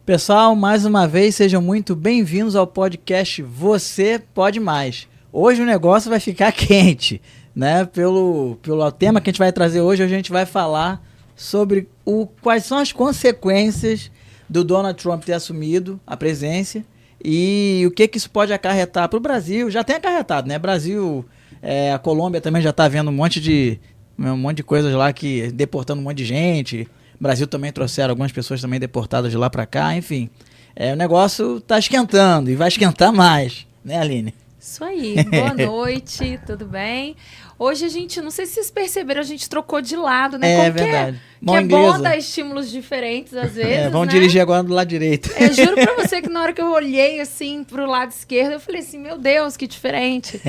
Pessoal, mais uma vez, sejam muito bem-vindos ao podcast Você Pode Mais. Hoje o negócio vai ficar quente, né? Pelo tema que a gente vai trazer hoje, a gente vai falar sobre quais são as consequências do Donald Trump ter assumido a presidência e o que isso pode acarretar para o Brasil. Já tem acarretado, né? Brasil, a Colômbia também já está vendo um monte de coisas lá, que deportando um monte de gente. Brasil também trouxeram algumas pessoas também deportadas de lá para cá, enfim. O negócio tá esquentando e vai esquentar mais, né, Aline? Isso aí, boa noite, tudo bem? Hoje a gente, não sei se vocês perceberam, a gente trocou de lado, né? É verdade. Que é bom dar estímulos diferentes às vezes, vamos né? dirigir agora do lado direito. Juro pra você que na hora que eu olhei assim pro lado esquerdo, eu falei assim, meu Deus, que diferente.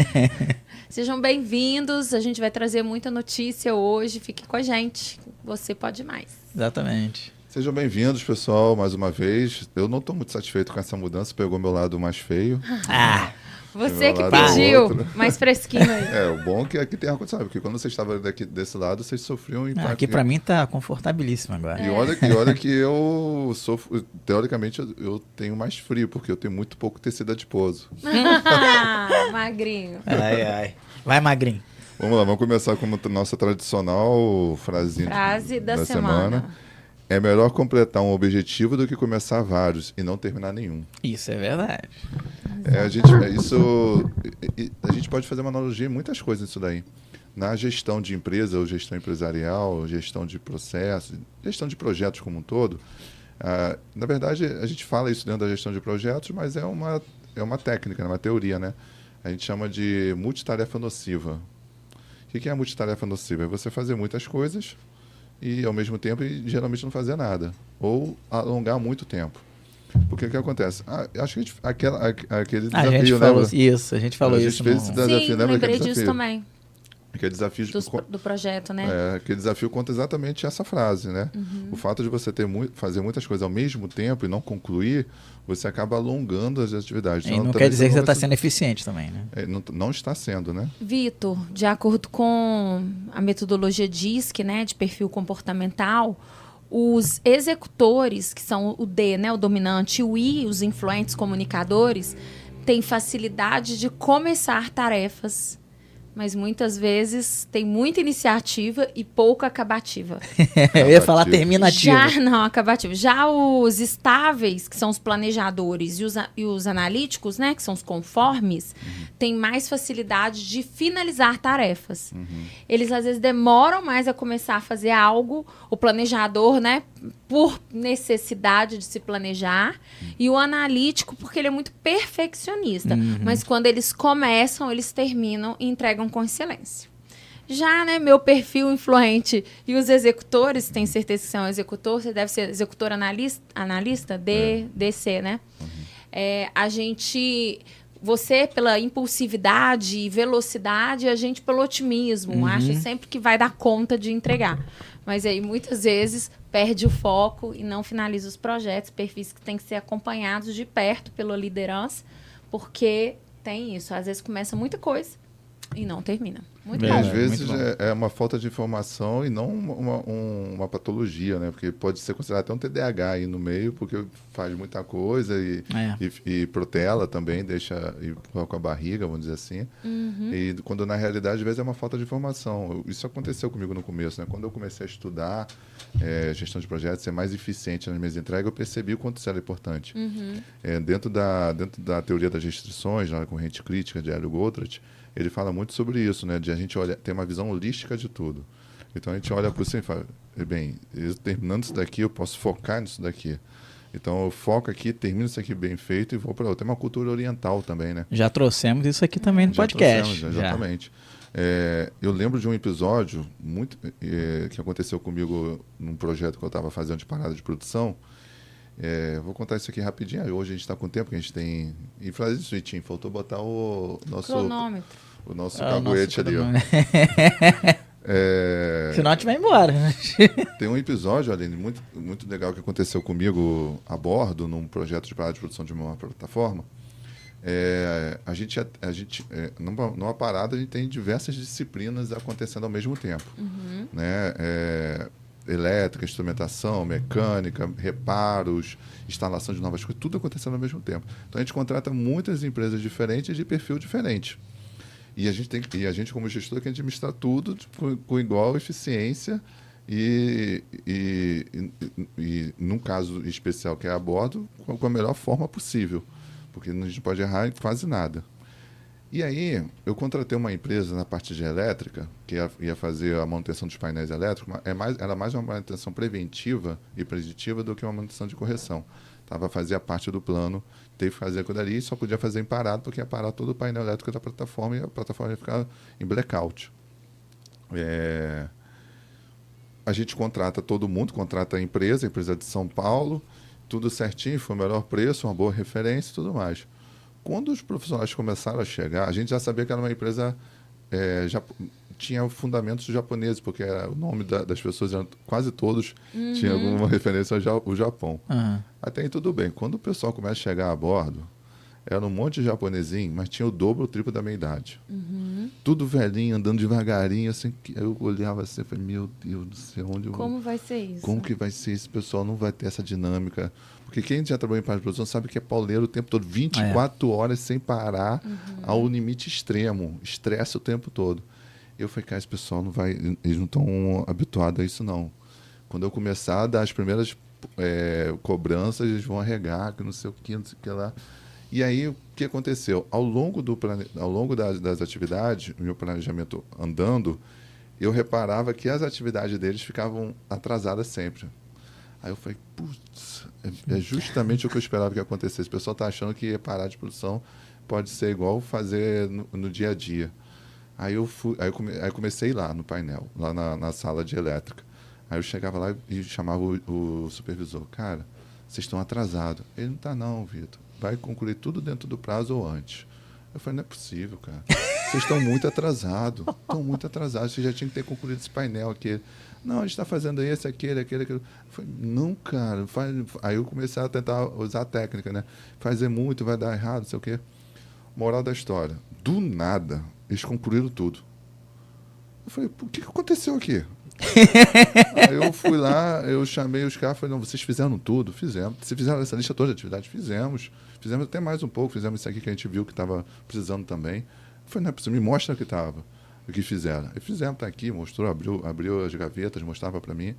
Sejam bem-vindos, a gente vai trazer muita notícia hoje, fique com a gente, Você Pode Mais. Exatamente. Sejam bem-vindos, pessoal, mais uma vez. Eu não estou muito satisfeito com essa mudança, pegou meu lado mais feio. Você que pediu, mais fresquinho aí. O bom é que aqui tem ar-condicionado, porque quando vocês estavam desse lado, vocês sofriam um impacto. Aqui pra mim tá confortabilíssimo agora. E olha que eu sofro, teoricamente, eu tenho mais frio, porque eu tenho muito pouco tecido adiposo. Magrinho. Ai. Vai, magrinho. Vamos lá, vamos começar com a nossa tradicional frase da semana. É melhor completar um objetivo do que começar vários e não terminar nenhum. Isso é verdade. A gente pode fazer uma analogia em muitas coisas nisso daí. Na gestão de empresa, ou gestão empresarial, gestão de processos, gestão de projetos como um todo. Na verdade, a gente fala isso dentro da gestão de projetos, mas é uma técnica, uma teoria, né? A gente chama de multitarefa nociva. O que é a multitarefa nociva? É você fazer muitas coisas e, ao mesmo tempo, geralmente não fazer nada. Ou alongar muito tempo. Porque o que acontece? Acho que aquele desafio, a gente falou isso. Fez esse desafio, sim, lembrei disso também. Aquele desafio do projeto, né? Aquele desafio conta exatamente essa frase, né? Uhum. O fato de você fazer muitas coisas ao mesmo tempo e não concluir, você acaba alongando as atividades. E não quer dizer que você está sendo eficiente também, né? Não está sendo, né? Vitor, de acordo com a metodologia DISC, né, de perfil comportamental, os executores, que são o D, né, o dominante, e o I, os influentes comunicadores, têm facilidade de começar tarefas, mas muitas vezes tem muita iniciativa e pouca acabativa. Eu ia falar terminativa. Acabativa. Já os estáveis, que são os planejadores, e os analíticos, né, que são os conformes, têm mais facilidade de finalizar tarefas. Eles, às vezes, demoram mais a começar a fazer algo. O planejador, né, por necessidade de se planejar, e o analítico, porque ele é muito perfeccionista. Mas quando eles começam, eles terminam e entregam com excelência. Já, né, meu perfil influente e os executores, tem certeza que você é um executor, você deve ser executor analista DC, né? Você pela impulsividade e velocidade, a gente pelo otimismo, acha sempre que vai dar conta de entregar. Mas aí, muitas vezes, perde o foco e não finaliza os projetos, perfis que têm que ser acompanhados de perto pela liderança, porque tem isso. Às vezes começa muita coisa e não termina. Muito bom. Às vezes é uma falta de informação e não uma patologia, né? Porque pode ser considerado até um TDAH aí no meio, porque faz muita coisa e protela também, deixa ir com a barriga, vamos dizer assim. E quando na realidade, às vezes, é uma falta de informação. Isso aconteceu comigo no começo, né? Quando eu comecei a estudar gestão de projetos, ser mais eficiente nas minhas entregas, eu percebi o quanto isso era importante. Dentro da teoria das restrições, na corrente crítica de Hélio Goldratt, ele fala muito sobre isso, né? De a gente ter uma visão holística de tudo. Então a gente olha por cima e fala, terminando isso daqui, eu posso focar nisso daqui. Então eu foco aqui, termino isso aqui bem feito e vou para outra. Tem uma cultura oriental também, né? Já trouxemos isso aqui também no podcast. Exatamente. Eu lembro de um episódio que aconteceu comigo num projeto que eu estava fazendo de parada de produção. Vou contar isso aqui rapidinho. Hoje a gente está com tempo, que a gente tem... E fazer isso, Vitinho, faltou botar o nosso... Cronômetro. O nosso caguete ali, ó. Senão a gente vai embora. Tem um episódio, Aline, muito, muito legal que aconteceu comigo a bordo, num projeto de parada de produção de uma plataforma. Numa parada, a gente tem diversas disciplinas acontecendo ao mesmo tempo. Né? elétrica, instrumentação, mecânica, reparos, instalação de novas coisas, tudo acontecendo ao mesmo tempo. Então a gente contrata muitas empresas diferentes de perfil diferente. E a gente como gestor, tem que administrar tudo com igual eficiência e num caso especial que é a bordo, com a melhor forma possível, porque a gente pode errar em quase nada. E aí, eu contratei uma empresa na parte de elétrica, que ia fazer a manutenção dos painéis elétricos, era mais uma manutenção preventiva e preditiva do que uma manutenção de correção. Fazia parte do plano, teve que fazer aquilo ali e só podia fazer em parado, porque ia parar todo o painel elétrico da plataforma e a plataforma ia ficar em blackout. A gente contrata todo mundo, contrata a empresa de São Paulo, tudo certinho, foi o melhor preço, uma boa referência e tudo mais. Quando os profissionais começaram a chegar, a gente já sabia que era uma empresa, tinha fundamentos japoneses, porque o nome das pessoas, quase todos, tinha alguma referência ao Japão. Até aí tudo bem. Quando o pessoal começa a chegar a bordo, era um monte de japonesinho, mas tinha o dobro ou o triplo da minha idade. Tudo velhinho, andando devagarinho, assim, eu olhava assim e falei, meu Deus do céu, como vai ser isso? Como que vai ser esse pessoal? Não vai ter essa dinâmica. Porque quem já trabalhou em parte de produção sabe que é pauleiro o tempo todo, 24 horas sem parar, ao limite extremo, estresse o tempo todo. Eu falei, cara, esse pessoal eles não estão habituados a isso, não. Quando eu começar a dar as primeiras cobranças, eles vão arregar, que não sei o que lá. E aí, o que aconteceu? Ao longo das atividades, o meu planejamento andando, eu reparava que as atividades deles ficavam atrasadas sempre. Aí eu falei, putz, é justamente o que eu esperava que acontecesse. O pessoal está achando que parar de produção pode ser igual fazer no dia a dia. Aí eu comecei lá no painel, lá na sala de elétrica. Aí eu chegava lá e chamava o supervisor. Cara, vocês estão atrasados. Ele não está não, Vitor. Vai concluir tudo dentro do prazo ou antes. Eu falei, não é possível, cara. Vocês estão muito atrasados. Vocês já tinham que ter concluído esse painel aqui. Não, a gente está fazendo esse, aquele. Eu falei, não, cara. Aí eu comecei a tentar usar a técnica, né? Fazer muito, vai dar errado, não sei o quê. Moral da história. Do nada, eles concluíram tudo. Eu falei, o que aconteceu aqui? Aí eu fui lá, eu chamei os caras, falei, não, vocês fizeram tudo? Fizemos. Vocês fizeram essa lista toda de atividades? Fizemos até mais um pouco, fizemos isso aqui que a gente viu que estava precisando também. Eu falei, não é possível, me mostra o que fizeram. E fizemos, tá aqui, mostrou, abriu as gavetas, mostrava para mim.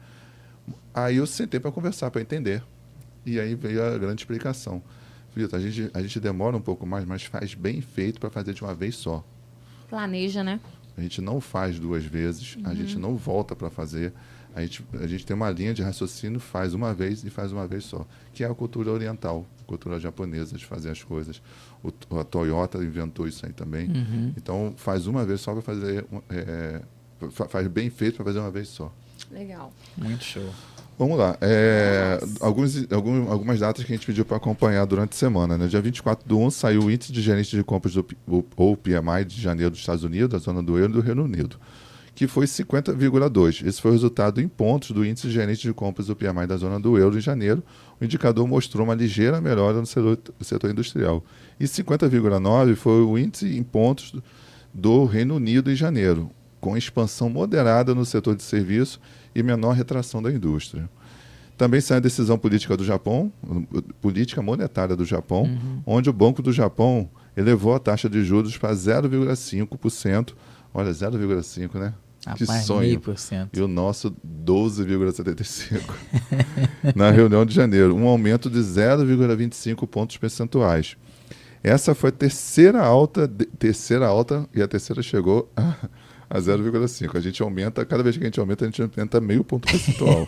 Aí eu sentei para conversar, para entender. E aí veio a grande explicação. Vitor, a gente demora um pouco mais, mas faz bem feito para fazer de uma vez só. Planeja, né? A gente não faz duas vezes, a gente não volta para fazer. A gente tem uma linha de raciocínio, faz uma vez e faz uma vez só, que é a cultura oriental, a cultura japonesa de fazer as coisas. A Toyota inventou isso aí também. Então, faz uma vez só para fazer... faz bem feito para fazer uma vez só. Legal. Muito show. Vamos lá. Algumas datas que a gente pediu para acompanhar durante a semana. Né? Dia 24/1 saiu o índice de gerente de compras ou PMI de janeiro dos Estados Unidos, da zona do euro e do Reino Unido, que foi 50,2. Esse foi o resultado em pontos do índice de gerente de compras do PMI da zona do euro em janeiro. O indicador mostrou uma ligeira melhora no setor industrial. E 50,9 foi o índice em pontos do Reino Unido em janeiro, com expansão moderada no setor de serviço e menor retração da indústria. Também saiu a decisão política do Japão, política monetária do Japão, onde o Banco do Japão elevou a taxa de juros para 0,5%. Olha, 0,5%, né? Que sonho. 0,5%. E o nosso 12,75% na reunião de janeiro, um aumento de 0,25 pontos percentuais. Essa foi a terceira alta, e a terceira chegou a 0,5. A gente aumenta, cada vez que a gente aumenta meio ponto percentual.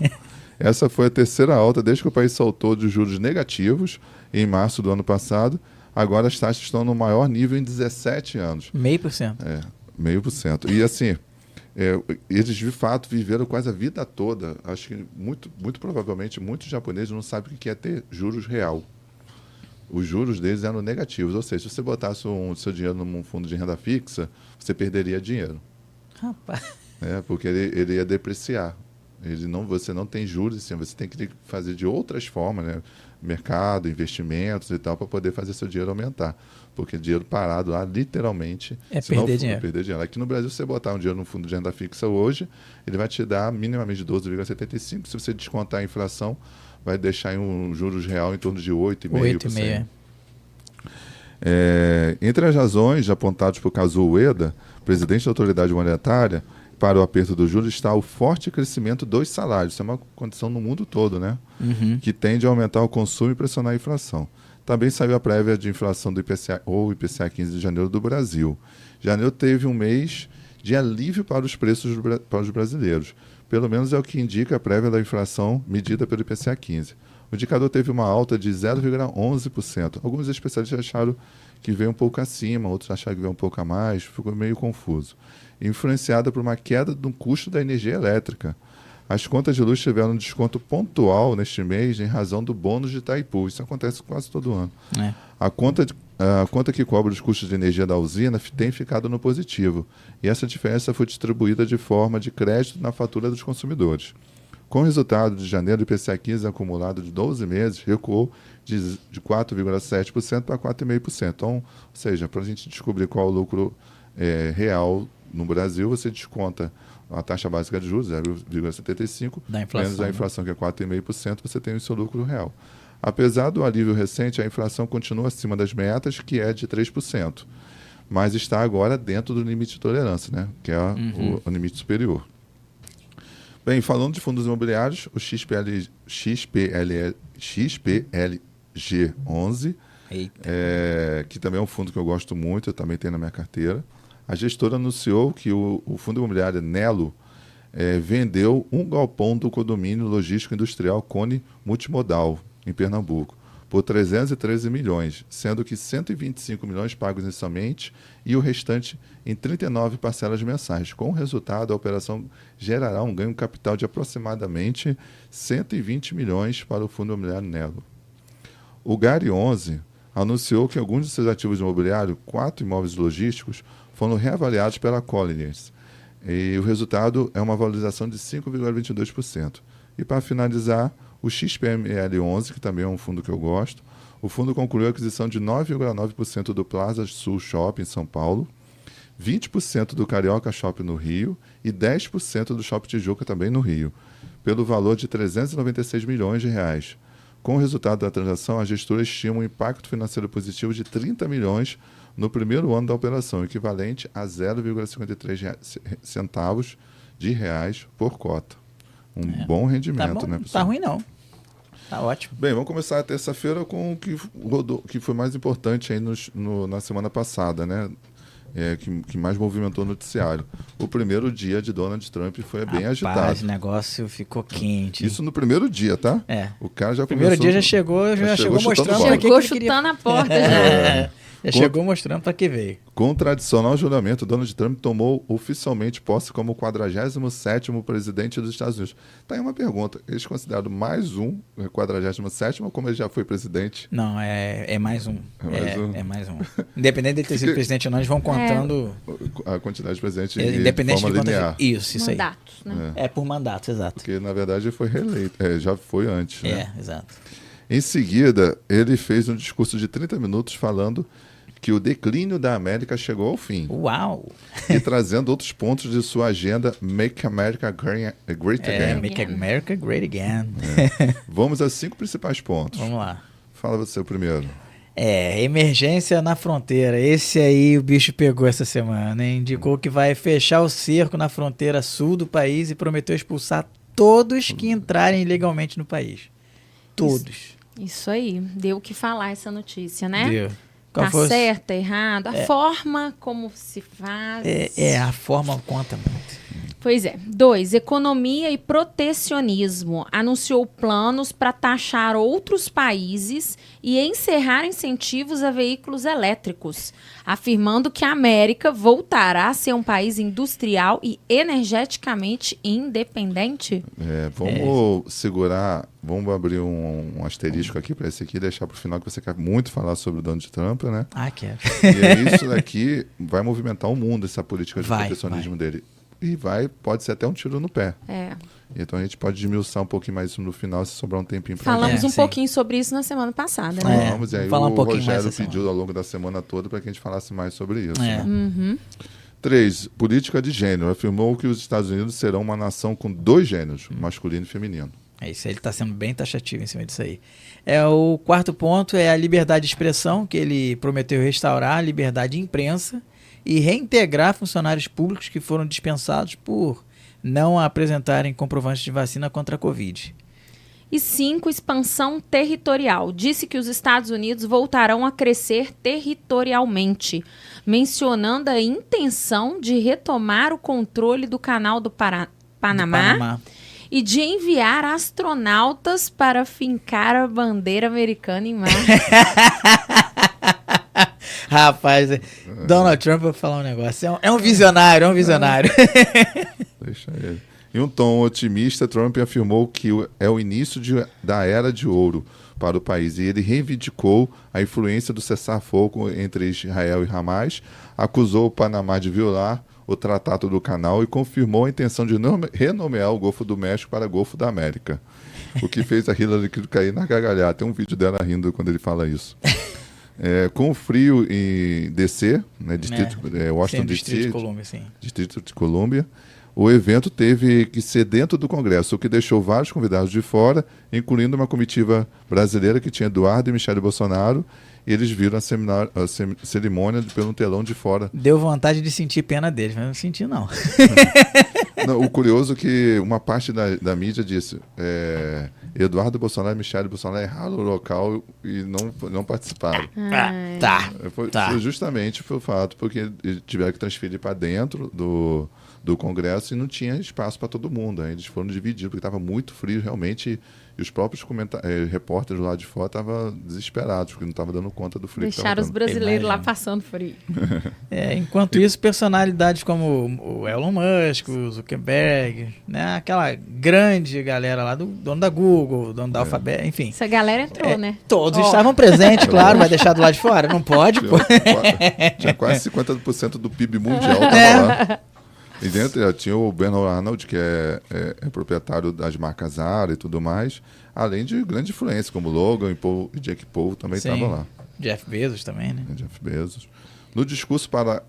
Essa foi a terceira alta desde que o país saltou de juros negativos em março do ano passado. Agora as taxas estão no maior nível em 17 anos. 0,5%. 0,5%. E assim, eles de fato viveram quase a vida toda. Acho que muito provavelmente muitos japoneses não sabem o que é ter juros real. Os juros deles eram negativos. Ou seja, se você botasse o seu dinheiro num fundo de renda fixa, você perderia dinheiro. Rapaz. Porque ele ia depreciar. Você não tem juros, assim, você tem que fazer de outras formas, né? Mercado, investimentos e tal, para poder fazer seu dinheiro aumentar. Porque dinheiro parado lá, literalmente... perder dinheiro. Perder dinheiro. Aqui no Brasil, se você botar um dinheiro no fundo de renda fixa hoje, ele vai te dar minimamente 12,75%. Se você descontar a inflação, vai deixar em um juros real em torno de 8,5%. Entre as razões apontadas por Kazuo Ueda, presidente da autoridade monetária, para o aperto dos juros está o forte crescimento dos salários. Isso é uma condição no mundo todo, né? Que tende a aumentar o consumo e pressionar a inflação. Também saiu a prévia de inflação do IPCA, ou IPCA 15 de janeiro do Brasil. Janeiro teve um mês de alívio para os preços para os brasileiros. Pelo menos é o que indica a prévia da inflação medida pelo IPCA 15. O indicador teve uma alta de 0,11%. Alguns especialistas acharam que veio um pouco acima, outros acharam que veio um pouco a mais, ficou meio confuso. Influenciada por uma queda do custo da energia elétrica. As contas de luz tiveram um desconto pontual neste mês em razão do bônus de Itaipu. Isso acontece quase todo ano. A conta que cobra os custos de energia da usina tem ficado no positivo. E essa diferença foi distribuída de forma de crédito na fatura dos consumidores. Com o resultado de janeiro, o IPCA 15 acumulado de 12 meses recuou de 4,7% para 4,5%. Então, ou seja, para a gente descobrir qual é o lucro real no Brasil, você desconta a taxa básica de juros, 0,75%, menos a inflação, que é 4,5%, você tem o seu lucro real. Apesar do alívio recente, a inflação continua acima das metas, que é de 3%, mas está agora dentro do limite de tolerância, né? Que é o limite superior. Bem, falando de fundos imobiliários, o XPLG11, que também é um fundo que eu gosto muito, eu também tenho na minha carteira. A gestora anunciou que o fundo imobiliário Nelo vendeu um galpão do condomínio logístico industrial Cone Multimodal, em Pernambuco, por 313 milhões, sendo que 125 milhões pagos inicialmente e o restante em 39 parcelas mensais. Com o resultado, a operação gerará um ganho capital de aproximadamente 120 milhões para o fundo imobiliário Nelo. O Gari 11 anunciou que alguns de seus ativos imobiliários, 4 imóveis logísticos, foram reavaliados pela Colliers. E o resultado é uma valorização de 5,22%. E para finalizar, o XPML11, que também é um fundo que eu gosto, o fundo concluiu a aquisição de 9,9% do Plaza Sul Shopping em São Paulo, 20% do Carioca Shopping no Rio e 10% do Shopping Tijuca também no Rio, pelo valor de 396 milhões de reais. Com o resultado da transação, a gestora estima um impacto financeiro positivo de 30 milhões no primeiro ano da operação, equivalente a 0,53 centavos de reais por cota. Bom rendimento, tá bom, né, não pessoal? tá ruim, não. Tá ótimo. Bem, vamos começar a terça-feira com o que foi mais importante aí na semana passada, né? Que mais movimentou o noticiário. O primeiro dia de Donald Trump foi bem agitado. O negócio ficou quente. Isso no primeiro dia, tá? O cara já primeiro dia já chegou mostrando para que ele queria. Chutando a porta. Já chegou mostrando para que veio. Com o tradicional juramento, Donald Trump tomou oficialmente posse como o 47º presidente dos Estados Unidos. Tá aí uma pergunta. Eles consideram mais um 47º ou como ele já foi presidente? Não, é mais um. É mais um. Independente de ter sido presidente ou não, eles vão contando... A quantidade de presidente independente de forma linear. Isso mandatos, aí. Né? É por mandatos, exato. Porque, na verdade, ele foi reeleito. Já foi antes, né? Exato. Em seguida, ele fez um discurso de 30 minutos falando que o declínio da América chegou ao fim. Uau! E trazendo outros pontos de sua agenda Make America Great Again. Make America Great Again. Vamos aos 5 principais pontos. Vamos lá. Fala você o primeiro. Emergência na fronteira. Esse aí o bicho pegou essa semana, hein? Indicou que vai fechar o cerco na fronteira sul do país e prometeu expulsar todos que entrarem ilegalmente no país. Todos. Isso aí. Deu o que falar essa notícia, né? Deu. Tá certo, errado? A forma como se faz... A forma conta muito. Pois é. 2. Economia e protecionismo. Anunciou planos para taxar outros países e encerrar incentivos a veículos elétricos, afirmando que a América voltará a ser um país industrial e energeticamente independente. Vamos segurar, vamos abrir um asterisco aqui para esse aqui, deixar para o final, que você quer muito falar sobre o Donald Trump, né? Quero. E isso daqui vai movimentar o mundo, essa política de protecionismo dele. E pode ser até um tiro no pé. Então a gente pode desmiuçar um pouquinho mais isso no final, se sobrar um tempinho para gente. Falamos um pouquinho sobre isso na semana passada, né? Vamos, e aí o Rogério pediu ao longo da semana toda para que a gente falasse mais sobre isso. Né? 3. Política de gênero. Afirmou que os Estados Unidos serão uma nação com 2 gêneros, masculino e feminino. Isso aí, ele está sendo bem taxativo em cima disso aí. O 4º ponto é a liberdade de expressão, que ele prometeu restaurar, a liberdade de imprensa e reintegrar funcionários públicos que foram dispensados por não apresentarem comprovantes de vacina contra a Covid. E 5, expansão territorial. Disse que os Estados Unidos voltarão a crescer territorialmente, mencionando a intenção de retomar o controle do canal do Panamá e de enviar astronautas para fincar a bandeira americana em Marte. Rapaz, Donald Trump vai falar um negócio. É um visionário, Deixa ele. Em um tom otimista, Trump afirmou que é o início da era de ouro para o país e ele reivindicou a influência do cessar-fogo entre Israel e Hamas, acusou o Panamá de violar o Tratado do Canal e confirmou a intenção de renomear o Golfo do México para Golfo da América, o que fez a Hillary cair na gargalhada. Tem um vídeo dela rindo quando ele fala isso. Com o frio em DC, né, Washington DC, Distrito de Colômbia, sim. Distrito de Colômbia, o evento teve que ser dentro do Congresso, o que deixou vários convidados de fora, incluindo uma comitiva brasileira que tinha Eduardo e Michele Bolsonaro, e eles viram a cerimônia pelo telão de fora. Deu vontade de sentir pena deles, mas não senti, não. Não, o curioso é que uma parte da mídia disse Eduardo Bolsonaro e Michele Bolsonaro erraram o local e não participaram. Foi justamente pelo fato, porque tiveram que transferir para dentro do Congresso e não tinha espaço para todo mundo. Aí eles foram divididos, porque estava muito frio realmente, e os próprios repórteres lá de fora estavam desesperados, porque não estavam dando conta do frio. Deixaram os brasileiros lá passando frio. Enquanto isso, personalidades como o Elon Musk, o Zuckerberg, né, aquela grande galera lá, do dono da Google, dono da Alphabet, enfim. Essa galera entrou, né? Todos estavam presentes, claro, vai deixar do lado de fora? Não pode, pô. Tinha quase 50% do PIB mundial tava lá. E dentro tinha o Bernard Arnault, que é proprietário das marcas Zara e tudo mais, além de grande influência, como Logan e Jake Paul também estavam lá. Jeff Bezos também, né? Jeff Bezos. Do discurso para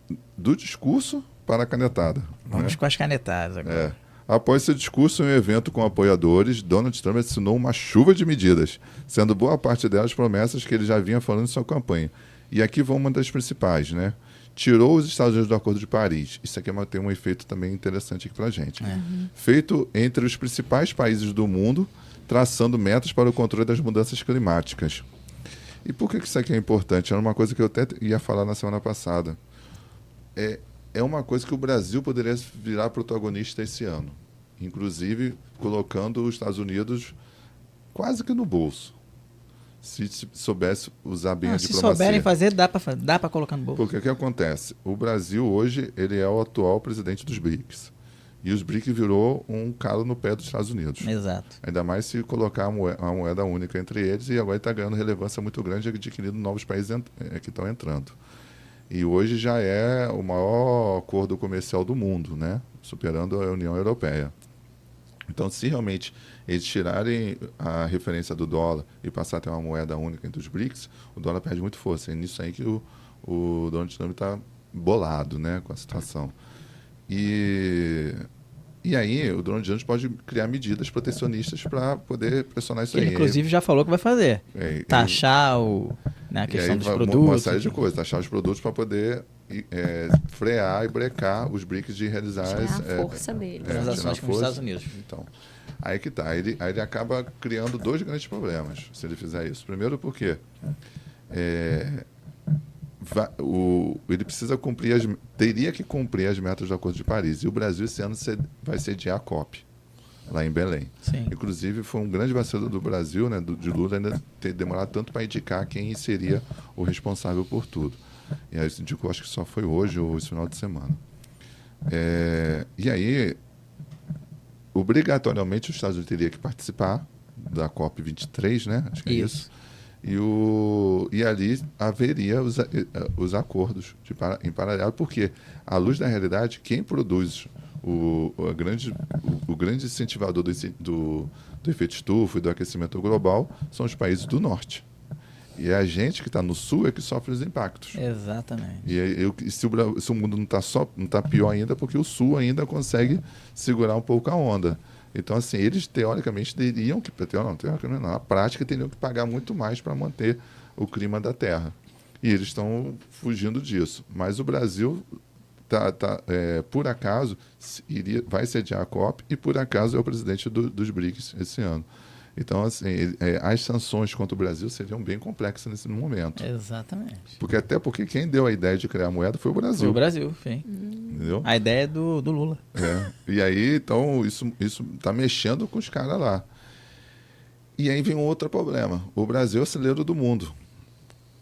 a canetada. Vamos com as canetadas agora. Após seu discurso em um evento com apoiadores, Donald Trump assinou uma chuva de medidas, sendo boa parte delas promessas que ele já vinha falando em sua campanha. E aqui vão uma das principais, né? Tirou os Estados Unidos do Acordo de Paris. Isso aqui tem um efeito também interessante aqui para a gente. Feito entre os principais países do mundo, traçando metas para o controle das mudanças climáticas. E por que isso aqui é importante? Era uma coisa que eu até ia falar na semana passada. É uma coisa que o Brasil poderia virar protagonista esse ano. Inclusive, colocando os Estados Unidos quase que no bolso. Se soubesse usar bem a diplomacia. Se souberem fazer, dá para colocar no bolso. Porque o que acontece? O Brasil hoje ele é o atual presidente dos BRICS. E os BRICS virou um calo no pé dos Estados Unidos. Exato. Ainda mais se colocar uma moeda única entre eles, e agora está ganhando relevância muito grande, adquirindo novos países que estão entrando. E hoje já é o maior acordo comercial do mundo, né? Superando a União Europeia. Então, se realmente eles tirarem a referência do dólar e passar a ter uma moeda única entre os BRICS, o dólar perde muito força. É nisso aí que o Donald Trump está bolado, né, com a situação. E aí o Donald Trump pode criar medidas protecionistas para poder pressionar isso aí. Ele, inclusive, já falou que vai fazer. Taxar a questão dos produtos. Uma série de coisas. Taxar os produtos para poder frear e brecar os BRICS de realizar a força deles. As ações com os Estados Unidos. Então, aí que tá. Aí ele acaba criando 2 grandes problemas se ele fizer isso. Primeiro porque ele teria que cumprir as metas do Acordo de Paris. E o Brasil esse ano vai sediar a COP, lá em Belém. Sim. Inclusive, foi um grande vacilo do Brasil, né, de Lula, ainda ter demorado tanto para indicar quem seria o responsável por tudo. E aí se indicou, acho que só foi hoje ou esse final de semana. E aí, obrigatoriamente, os Estados Unidos teriam que participar da COP23, né? Acho que é isso. E ali haveria os acordos em paralelo, porque, à luz da realidade, quem produz o grande incentivador do efeito estufa e do aquecimento global são os países do norte. E é a gente que está no sul é que sofre os impactos. Exatamente. E se o mundo não está pior ainda, porque o sul ainda consegue segurar um pouco a onda. Então, assim, eles teoricamente na prática teriam que pagar muito mais para manter o clima da Terra. E eles estão fugindo disso. Mas o Brasil, por acaso, vai sediar a COP e, por acaso, é o presidente dos BRICS esse ano. Então, assim, as sanções contra o Brasil seriam bem complexas nesse momento. Exatamente. Porque quem deu a ideia de criar a moeda foi o Brasil. Foi o Brasil, sim. Entendeu? A ideia é do Lula. E aí, então, isso está mexendo com os caras lá. E aí vem um outro problema. O Brasil é o celeiro do mundo.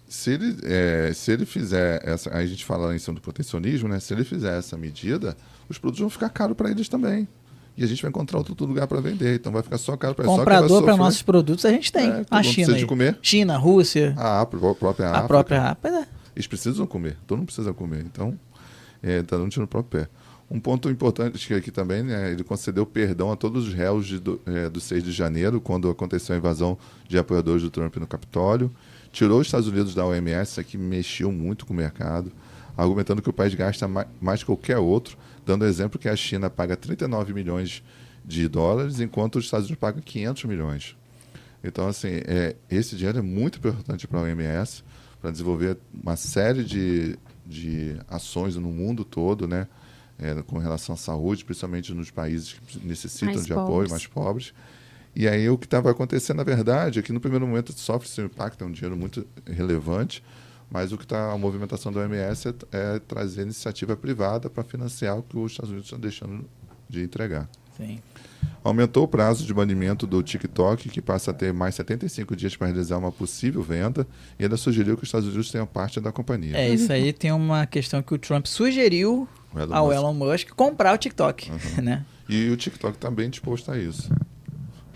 Se ele fizer essa... Aí a gente fala lá em cima do protecionismo, né? Se ele fizer essa medida, os produtos vão ficar caros para eles também. E a gente vai encontrar outro lugar para vender. Então vai ficar só caro para eles. Comprador para nossos produtos a gente tem. A China precisa de comer. China, Rússia. A própria África. A própria África. Eles precisam comer. Todo mundo precisa comer. Então, está dando tiro no próprio pé. Um ponto importante que aqui também, né, ele concedeu perdão a todos os réus do 6 de janeiro, quando aconteceu a invasão de apoiadores do Trump no Capitólio. Tirou os Estados Unidos da OMS, isso aqui mexeu muito com o mercado, argumentando que o país gasta mais que qualquer outro, dando exemplo que a China paga 39 milhões de dólares, enquanto os Estados Unidos pagam 500 milhões. Então, assim, esse dinheiro é muito importante para a OMS, para desenvolver uma série de ações no mundo todo, né, com relação à saúde, principalmente nos países que necessitam de apoio, mais pobres. E aí o que estava acontecendo, na verdade, é que no primeiro momento sofre esse impacto, é um dinheiro muito relevante, mas a movimentação da OMS é trazer iniciativa privada para financiar o que os Estados Unidos estão deixando de entregar. Sim. Aumentou o prazo de banimento do TikTok, que passa a ter mais 75 dias para realizar uma possível venda, e ainda sugeriu que os Estados Unidos tenham parte da companhia. Isso aí tem uma questão que o Trump sugeriu ao Elon Musk comprar o TikTok. Né? E o TikTok está bem disposto a isso.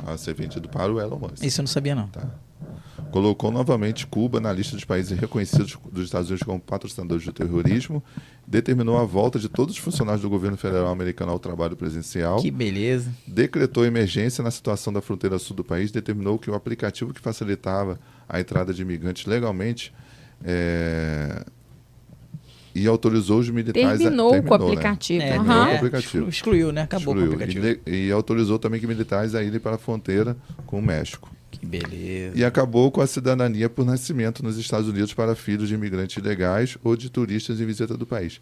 A ser vendido para o Elon Musk. Isso eu não sabia, não. Tá. Colocou novamente Cuba na lista dos países reconhecidos dos Estados Unidos como patrocinadores do terrorismo, determinou a volta de todos os funcionários do governo federal americano ao trabalho presencial. Que beleza. Decretou emergência na situação da fronteira sul do país, determinou que o aplicativo que facilitava a entrada de imigrantes legalmente e autorizou os militares... Terminou com o aplicativo. Né? Terminou com o aplicativo. Excluiu, né? Acabou com o aplicativo. E autorizou também que militares a irem para a fronteira com o México. Que beleza. E acabou com a cidadania por nascimento nos Estados Unidos para filhos de imigrantes ilegais ou de turistas em visita do país.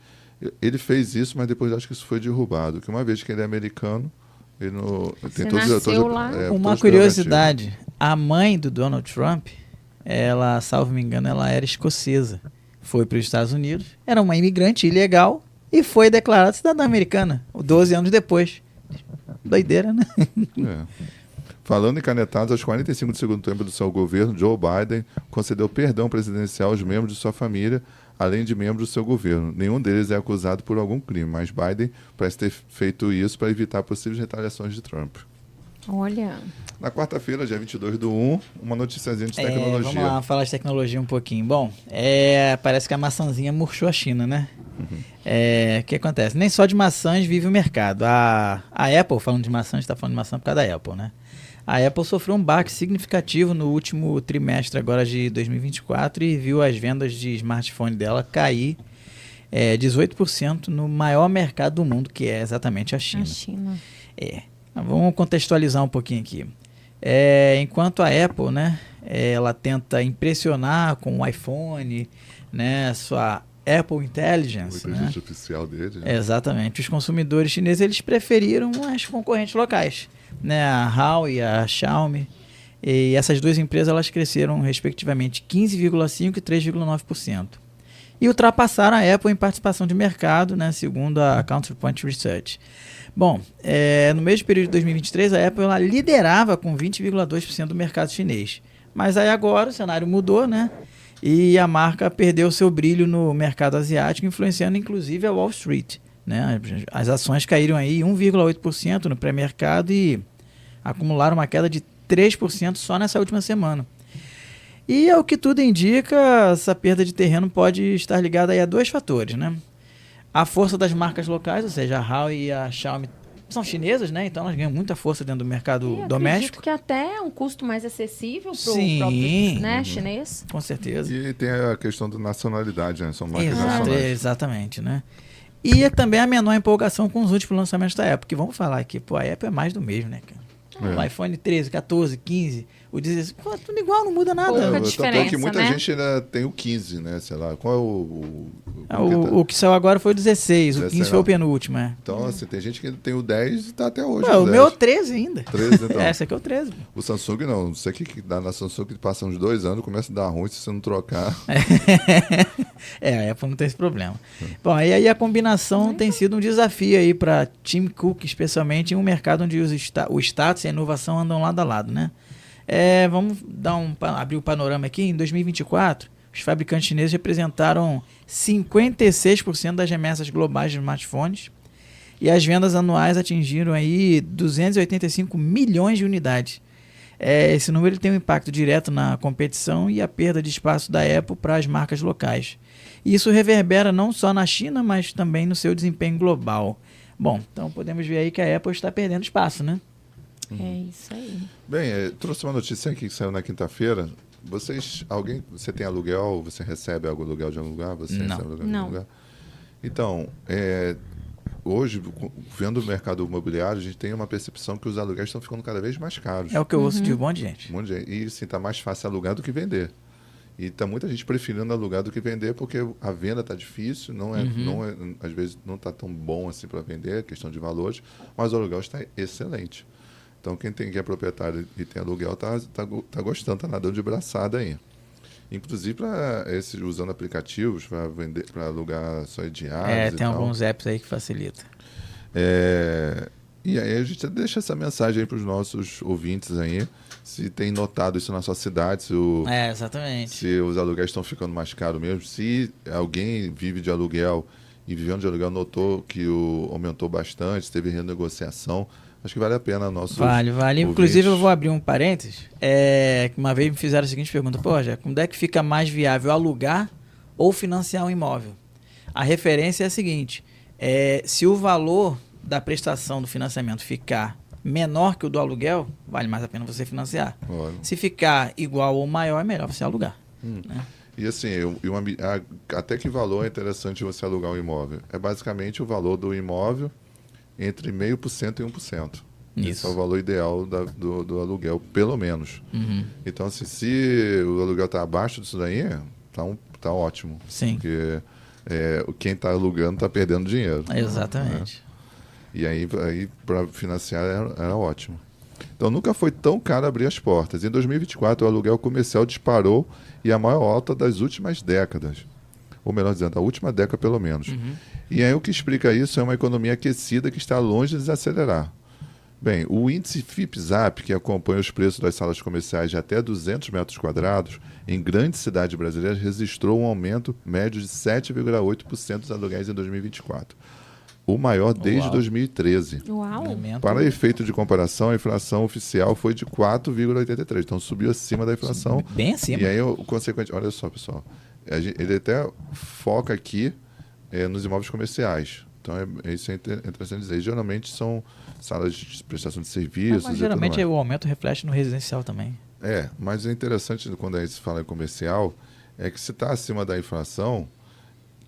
Ele fez isso, mas depois acho que isso foi derrubado. Que uma vez que ele é americano, ele não... Tem nasceu lá. Uma curiosidade. A mãe do Donald Trump, ela, salvo me engano, ela era escocesa. Foi para os Estados Unidos, era uma imigrante ilegal e foi declarada cidadã americana 12 anos depois. Doideira, né? Falando em canetadas, aos 45 do segundo tempo do seu governo, Joe Biden concedeu perdão presidencial aos membros de sua família, além de membros do seu governo. Nenhum deles é acusado por algum crime, mas Biden parece ter feito isso para evitar possíveis retaliações de Trump. Olha. Na quarta-feira, dia 22/1, uma noticiazinha de tecnologia. Vamos lá, falar de tecnologia um pouquinho. Bom, parece que a maçãzinha murchou a China, né? O que acontece? Nem só de maçãs vive o mercado. A Apple, falando de maçã, a gente está falando de maçã por causa da Apple, né? A Apple sofreu um baque significativo no último trimestre agora de 2024 e viu as vendas de smartphone dela cair 18% no maior mercado do mundo, que é exatamente a China. Vamos contextualizar um pouquinho aqui. Enquanto a Apple, né, ela tenta impressionar com o iPhone, né, sua Apple Intelligence, o inteligência artificial dele. Né? Exatamente. Os consumidores chineses eles preferiram as concorrentes locais, né, a Huawei e a Xiaomi. E essas duas empresas elas cresceram respectivamente 15,5% e 3,9%. E ultrapassaram a Apple em participação de mercado, né, segundo a Counterpoint Research. Bom, no mesmo período de 2023, a Apple ela liderava com 20,2% do mercado chinês. Mas aí agora o cenário mudou, né? E a marca perdeu seu brilho no mercado asiático, influenciando inclusive a Wall Street. Né? As ações caíram aí 1,8% no pré-mercado e acumularam uma queda de 3% só nessa última semana. E ao que tudo indica, essa perda de terreno pode estar ligada aí a dois fatores, né? A força das marcas locais, ou seja, a Huawei e a Xiaomi são chinesas, né? Então elas ganham muita força dentro do mercado doméstico. Acredito que até é um custo mais acessível para o Sim. próprio chinês. Com certeza. E tem a questão da nacionalidade, né? São marcas nacionais. Exatamente, né? E também a menor empolgação com os últimos lançamentos da Apple, que vamos falar aqui, pô, a Apple é mais do mesmo, né, cara? O iPhone 13, 14, 15, o 16, pô, tudo igual, não muda nada. Pouca diferença, que muita né? gente ainda tem o 15, né? Sei lá, qual é o que saiu agora foi o 16, o 15 foi o penúltimo, Então, assim, tem gente que tem o 10 e tá até hoje. Ué, o meu é o 13 ainda. 13, então. Esse aqui é o 13. O Samsung não. Não sei o que dá na Samsung, que passa uns 2 anos, começa a dar ruim se você não trocar. A Apple não tem esse problema. Bom, e aí a combinação tem sido um desafio aí para Tim Cook, especialmente em um mercado onde o status e a inovação andam lado a lado, né? Vamos abrir o panorama aqui. Em 2024, os fabricantes chineses representaram 56% das remessas globais de smartphones e as vendas anuais atingiram aí 285 milhões de unidades. Esse número tem um impacto direto na competição e a perda de espaço da Apple para as marcas locais. E isso reverbera não só na China, mas também no seu desempenho global. Bom, então podemos ver aí que a Apple está perdendo espaço, né? É isso aí. Bem, trouxe uma notícia aqui que saiu na quinta-feira. Você tem aluguel? Você recebe aluguel de algum lugar? Você Não. recebe aluguel de algum lugar? Então, hoje, vendo o mercado imobiliário, a gente tem uma percepção que os aluguéis estão ficando cada vez mais caros. É o que eu ouço de um monte de gente. E sim, está mais fácil alugar do que vender. E está muita gente preferindo alugar do que vender porque a venda está difícil, às vezes não está tão bom assim para vender, questão de valores, mas o aluguel está excelente. Então, quem é proprietário e tem aluguel está gostando, está nadando de braçada aí. Inclusive, usando aplicativos para alugar só diários. Tem alguns apps aí que facilitam. E aí a gente deixa essa mensagem aí para os nossos ouvintes aí, se tem notado isso na sua cidade, exatamente. Se os aluguéis estão ficando mais caros mesmo, se alguém vive de aluguel e vivendo de aluguel notou que aumentou bastante, teve renegociação. Acho que vale a pena Vale. ouvintes. Inclusive, eu vou abrir um parênteses. Uma vez me fizeram a seguinte pergunta. Já, como é que fica mais viável alugar ou financiar um imóvel? A referência é a seguinte. Se o valor da prestação do financiamento ficar menor que o do aluguel, vale mais a pena você financiar. Olha. Se ficar igual ou maior, é melhor você alugar. Né? E assim, até que valor é interessante você alugar um imóvel? É basicamente o valor do imóvel entre 0,5% e 1%. Esse é o valor ideal do aluguel, pelo menos. Então, assim, se o aluguel está abaixo disso daí, tá ótimo. Sim. Porque quem está alugando está perdendo dinheiro. Exatamente. Né? E aí para financiar era ótimo. Então, nunca foi tão caro abrir as portas. Em 2024, o aluguel comercial disparou e a maior alta das últimas décadas. Ou melhor dizendo, da última década pelo menos. E aí o que explica isso é uma economia aquecida que está longe de desacelerar. Bem, o índice FIPZAP, que acompanha os preços das salas comerciais de até 200 metros quadrados, em grandes cidades brasileiras, registrou um aumento médio de 7,8% dos aluguéis em 2024. O maior desde 2013. Uau! Para efeito de comparação, a inflação oficial foi de 4,83%. Então subiu acima da inflação. Bem acima. E aí, consequentemente, olha só, pessoal. Ele até foca aqui nos imóveis comerciais. Então, isso é interessante dizer. Geralmente são salas de prestação de serviços. Mas geralmente o aumento reflete no residencial também. Mas é interessante quando a gente fala em comercial, é que se está acima da inflação,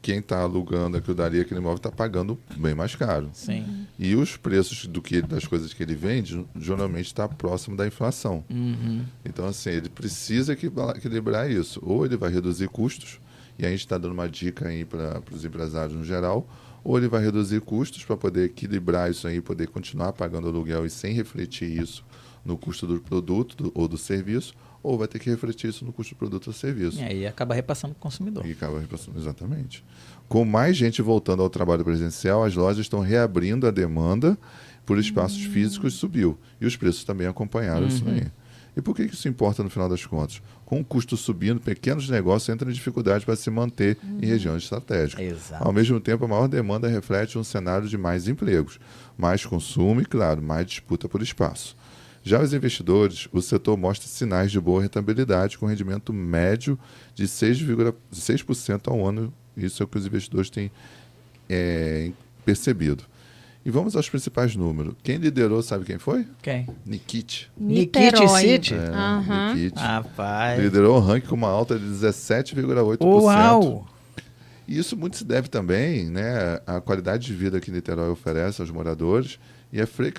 quem está alugando aquele imóvel está pagando bem mais caro. Sim. E os preços das coisas que ele vende, geralmente está próximo da inflação. Então, assim, ele precisa equilibrar isso. Ou ele vai reduzir custos, e a gente está dando uma dica aí para os empresários no geral, ou ele vai reduzir custos para poder equilibrar isso aí, poder continuar pagando aluguel e sem refletir isso no custo do produto ou do serviço, ou vai ter que refletir isso no custo do produto ou serviço. E aí acaba repassando para o consumidor. Exatamente. Com mais gente voltando ao trabalho presencial, as lojas estão reabrindo, a demanda por espaços físicos subiu. E os preços também acompanharam isso aí. E por que isso importa no final das contas? Com o custo subindo, pequenos negócios entram em dificuldade para se manter em regiões estratégicas. Exato. Ao mesmo tempo, a maior demanda reflete um cenário de mais empregos, mais consumo e, claro, mais disputa por espaço. Já os investidores, o setor mostra sinais de boa rentabilidade, com rendimento médio de 6% ao ano. Isso é o que os investidores têm percebido. E vamos aos principais números. Quem liderou, sabe quem foi? Quem? Nikit. Nikit City? Nikit. Rapaz. Liderou o ranking com uma alta de 17,8%. Uau! E isso muito se deve também, né, à qualidade de vida que Niterói oferece aos moradores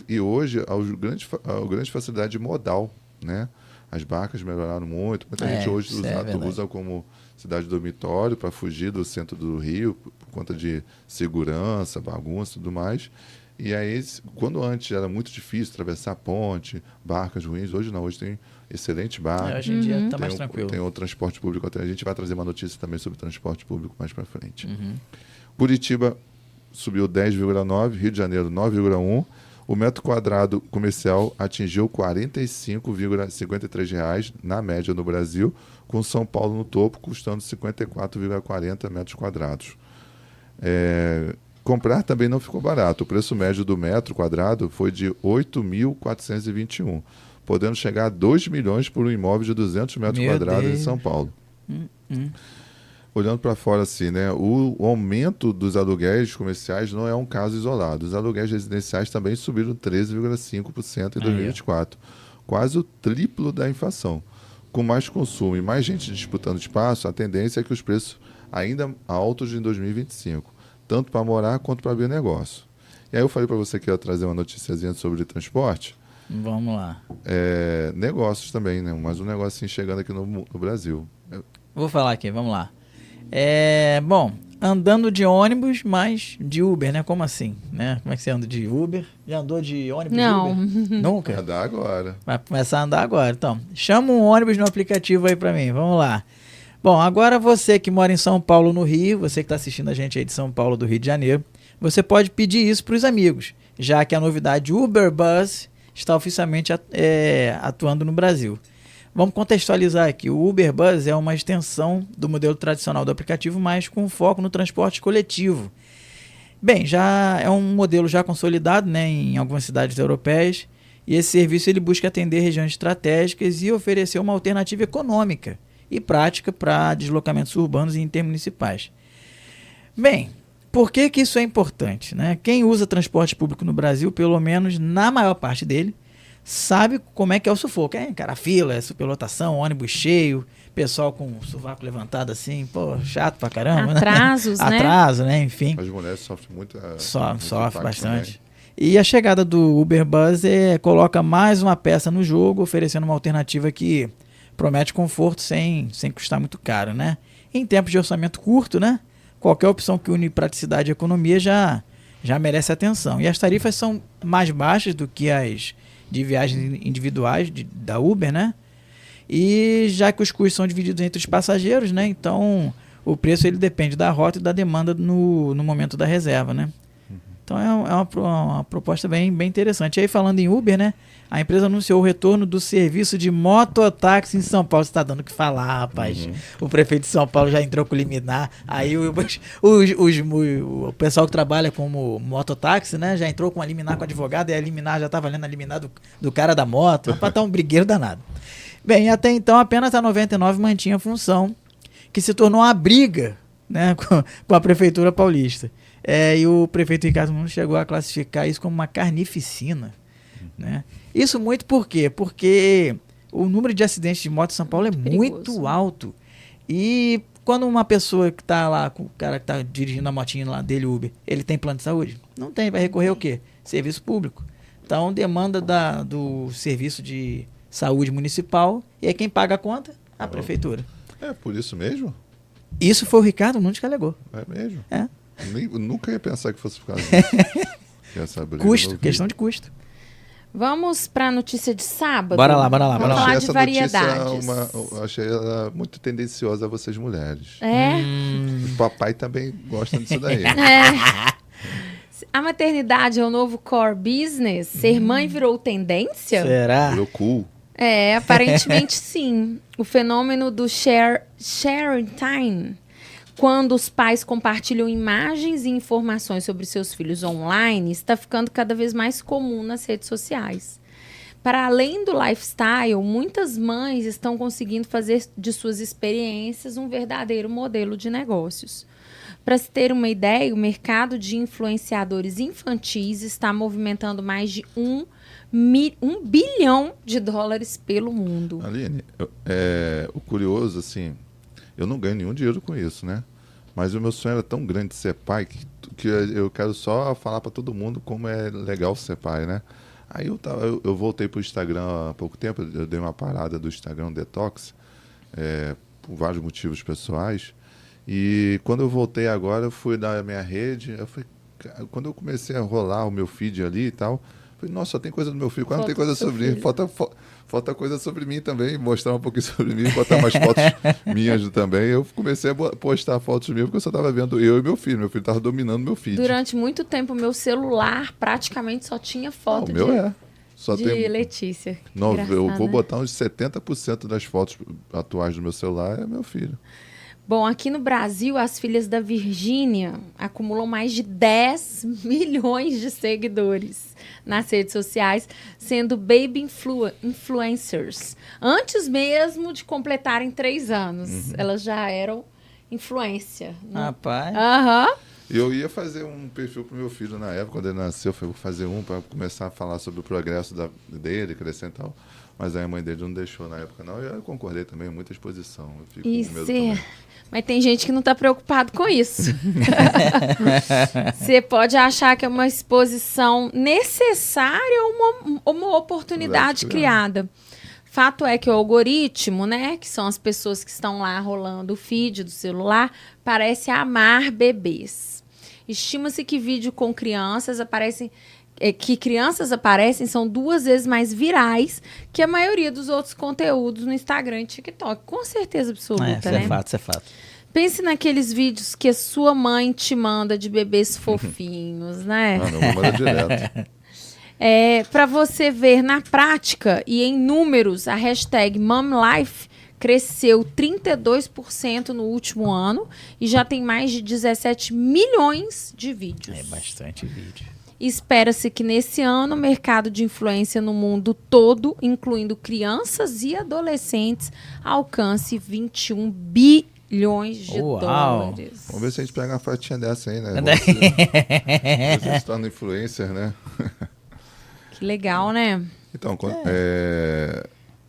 e hoje à grande facilidade modal, né? As barcas melhoraram muito. Muita gente hoje usa como cidade dormitório para fugir do centro do Rio por conta de segurança, bagunça e tudo mais. E aí, quando antes era muito difícil atravessar a ponte, barcas ruins, hoje não, hoje tem excelente barca. Hoje em dia está mais tranquilo. Tem o transporte público, a gente vai trazer uma notícia também sobre transporte público mais para frente. Curitiba subiu 10,9%, Rio de Janeiro 9,1%. O metro quadrado comercial atingiu R$ 45,53 na média no Brasil, com São Paulo no topo, custando 54,40 metros quadrados. Comprar também não ficou barato. O preço médio do metro quadrado foi de R$ 8.421, podendo chegar a 2 milhões por um imóvel de 200 metros quadrados em São Paulo. Olhando para fora assim, né, o aumento dos aluguéis comerciais não é um caso isolado. Os aluguéis residenciais também subiram 13,5% em 2024, quase o triplo da inflação. Com mais consumo e mais gente disputando espaço, a tendência é que os preços ainda altos em 2025, tanto para morar quanto para abrir negócio. E aí eu falei para você que ia trazer uma noticiazinha sobre transporte. Vamos lá. Negócios também, né? Mais um negocinho chegando aqui no Brasil. Vou falar aqui, vamos lá. Bom, andando de ônibus, mas de Uber, né? Como assim? Né? Como é que você anda de Uber? Já andou de ônibus Não. de Uber? Nunca? Vai andar agora. Vai começar a andar agora. Então, chama um ônibus no aplicativo aí pra mim. Vamos lá. Bom, agora você que mora em São Paulo, no Rio, você que está assistindo a gente aí de São Paulo, do Rio de Janeiro, você pode pedir isso para os amigos, já que a novidade Uber Bus está oficialmente atuando no Brasil. Vamos contextualizar aqui. O Uber Bus é uma extensão do modelo tradicional do aplicativo, mas com foco no transporte coletivo. Bem, já é um modelo já consolidado, né, em algumas cidades europeias, e esse serviço ele busca atender regiões estratégicas e oferecer uma alternativa econômica e prática para deslocamentos urbanos e intermunicipais. Bem, por que isso é importante, né? Quem usa transporte público no Brasil, pelo menos na maior parte dele, sabe como é que é o sufoco. Cara, fila, superlotação, ônibus cheio, pessoal com o sovaco levantado assim, pô, chato pra caramba. Atrasos, né? Atraso, né? Enfim. As mulheres sofrem muito. Sofre bastante. Também. E a chegada do Uber Bus coloca mais uma peça no jogo, oferecendo uma alternativa que promete conforto sem custar muito caro, né? Em tempos de orçamento curto, né? Qualquer opção que une praticidade e economia já merece atenção. E as tarifas são mais baixas do que as de viagens individuais da Uber, né? E já que os custos são divididos entre os passageiros, né? Então o preço ele depende da rota e da demanda no momento da reserva, né? Então é uma proposta bem interessante. E aí, falando em Uber, né? A empresa anunciou o retorno do serviço de mototáxi em São Paulo. Você está dando o que falar, rapaz. O prefeito de São Paulo já entrou com liminar. Aí o pessoal que trabalha como mototáxi, né? Já entrou com a liminar com o advogado. E a liminar já está valendo a liminar do cara da moto. Rapaz, tá um brigueiro danado. Bem, até então apenas a 99 mantinha a função, que se tornou uma briga, né, com a prefeitura paulista. E o prefeito Ricardo Nunes chegou a classificar isso como uma carnificina, né? Isso muito por quê? Porque o número de acidentes de moto em São Paulo é muito alto. E quando uma pessoa que está lá, o cara que está dirigindo a motinha lá dele, Uber, ele tem plano de saúde? Não tem, vai recorrer ao quê? Serviço público. Então, demanda do serviço de saúde municipal, e aí quem paga a conta? A prefeitura. É por isso mesmo? Isso foi o Ricardo Nunes que alegou. É mesmo? É. Nunca ia pensar que fosse por causa disso. Custo, questão de custo. Vamos para a notícia de sábado? Bora lá. Vamos falar de variedades. Eu achei ela muito tendenciosa a vocês mulheres. O papai também gosta disso daí. A maternidade é o novo core business? Ser mãe virou tendência? Será? Virou cool. Aparentemente sim. O fenômeno do sharing time, quando os pais compartilham imagens e informações sobre seus filhos online, está ficando cada vez mais comum nas redes sociais. Para além do lifestyle, muitas mães estão conseguindo fazer de suas experiências um verdadeiro modelo de negócios. Para se ter uma ideia, o mercado de influenciadores infantis está movimentando mais de $1 bilhão pelo mundo. Aline, o curioso, assim, eu não ganho nenhum dinheiro com isso, né? Mas o meu sonho era tão grande de ser pai que eu quero só falar para todo mundo como é legal ser pai, né? Aí eu voltei pro Instagram há pouco tempo, eu dei uma parada do Instagram Detox, por vários motivos pessoais. E quando eu voltei agora, eu fui na minha rede, quando eu comecei a rolar o meu feed ali e tal, falei, nossa, só tem coisa do meu filho, quase não tem coisa sobre mim, falta coisa sobre mim também, mostrar um pouquinho sobre mim, botar umas fotos minhas também. Eu comecei a postar fotos minhas porque eu só estava vendo eu e meu filho estava dominando meu feed. Durante muito tempo, meu celular praticamente só tinha foto de Letícia. Eu vou botar uns 70% das fotos atuais do meu celular é meu filho. Bom, aqui no Brasil, as filhas da Virgínia acumulam mais de 10 milhões de seguidores nas redes sociais, sendo baby influencers. Antes mesmo de completarem 3 anos, elas já eram influência. Rapaz. Aham. Eu ia fazer um perfil pro meu filho na época, quando ele nasceu, eu falei, vou fazer um para começar a falar sobre o progresso dele, crescer e tal. Mas aí a mãe dele não deixou na época, não. E eu concordei também, muita exposição. Eu fico com medo também. Mas tem gente que não está preocupado com isso. Você pode achar que é uma exposição necessária ou uma oportunidade criada. Fato é que o algoritmo, né, que são as pessoas que estão lá rolando o feed do celular, parece amar bebês. Estima-se que vídeo com crianças aparecem são 2 vezes mais virais que a maioria dos outros conteúdos no Instagram e TikTok. Com certeza absoluta, né? Isso é fato. Pense naqueles vídeos que a sua mãe te manda de bebês fofinhos, né? Não manda direto. Para você ver na prática e em números, a hashtag MomLife cresceu 32% no último ano e já tem mais de 17 milhões de vídeos. É bastante vídeo. Espera-se que nesse ano o mercado de influência no mundo todo, incluindo crianças e adolescentes, alcance 21 bilhões de dólares. Vamos ver se a gente pega uma fatinha dessa aí, né? Vamos ver se a gente torna influencer, né? Que legal, né? Então,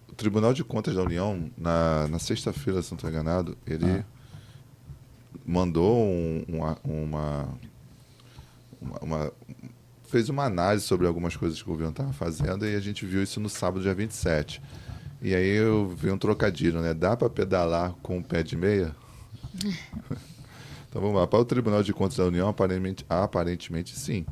o Tribunal de Contas da União, na sexta-feira, se não estou enganado, ele mandou fez uma análise sobre algumas coisas que o governo estava fazendo e a gente viu isso no sábado, dia 27. E aí eu vi um trocadilho, né? Dá para pedalar com o pé de meia? Então vamos lá. Para o Tribunal de Contas da União, aparentemente sim.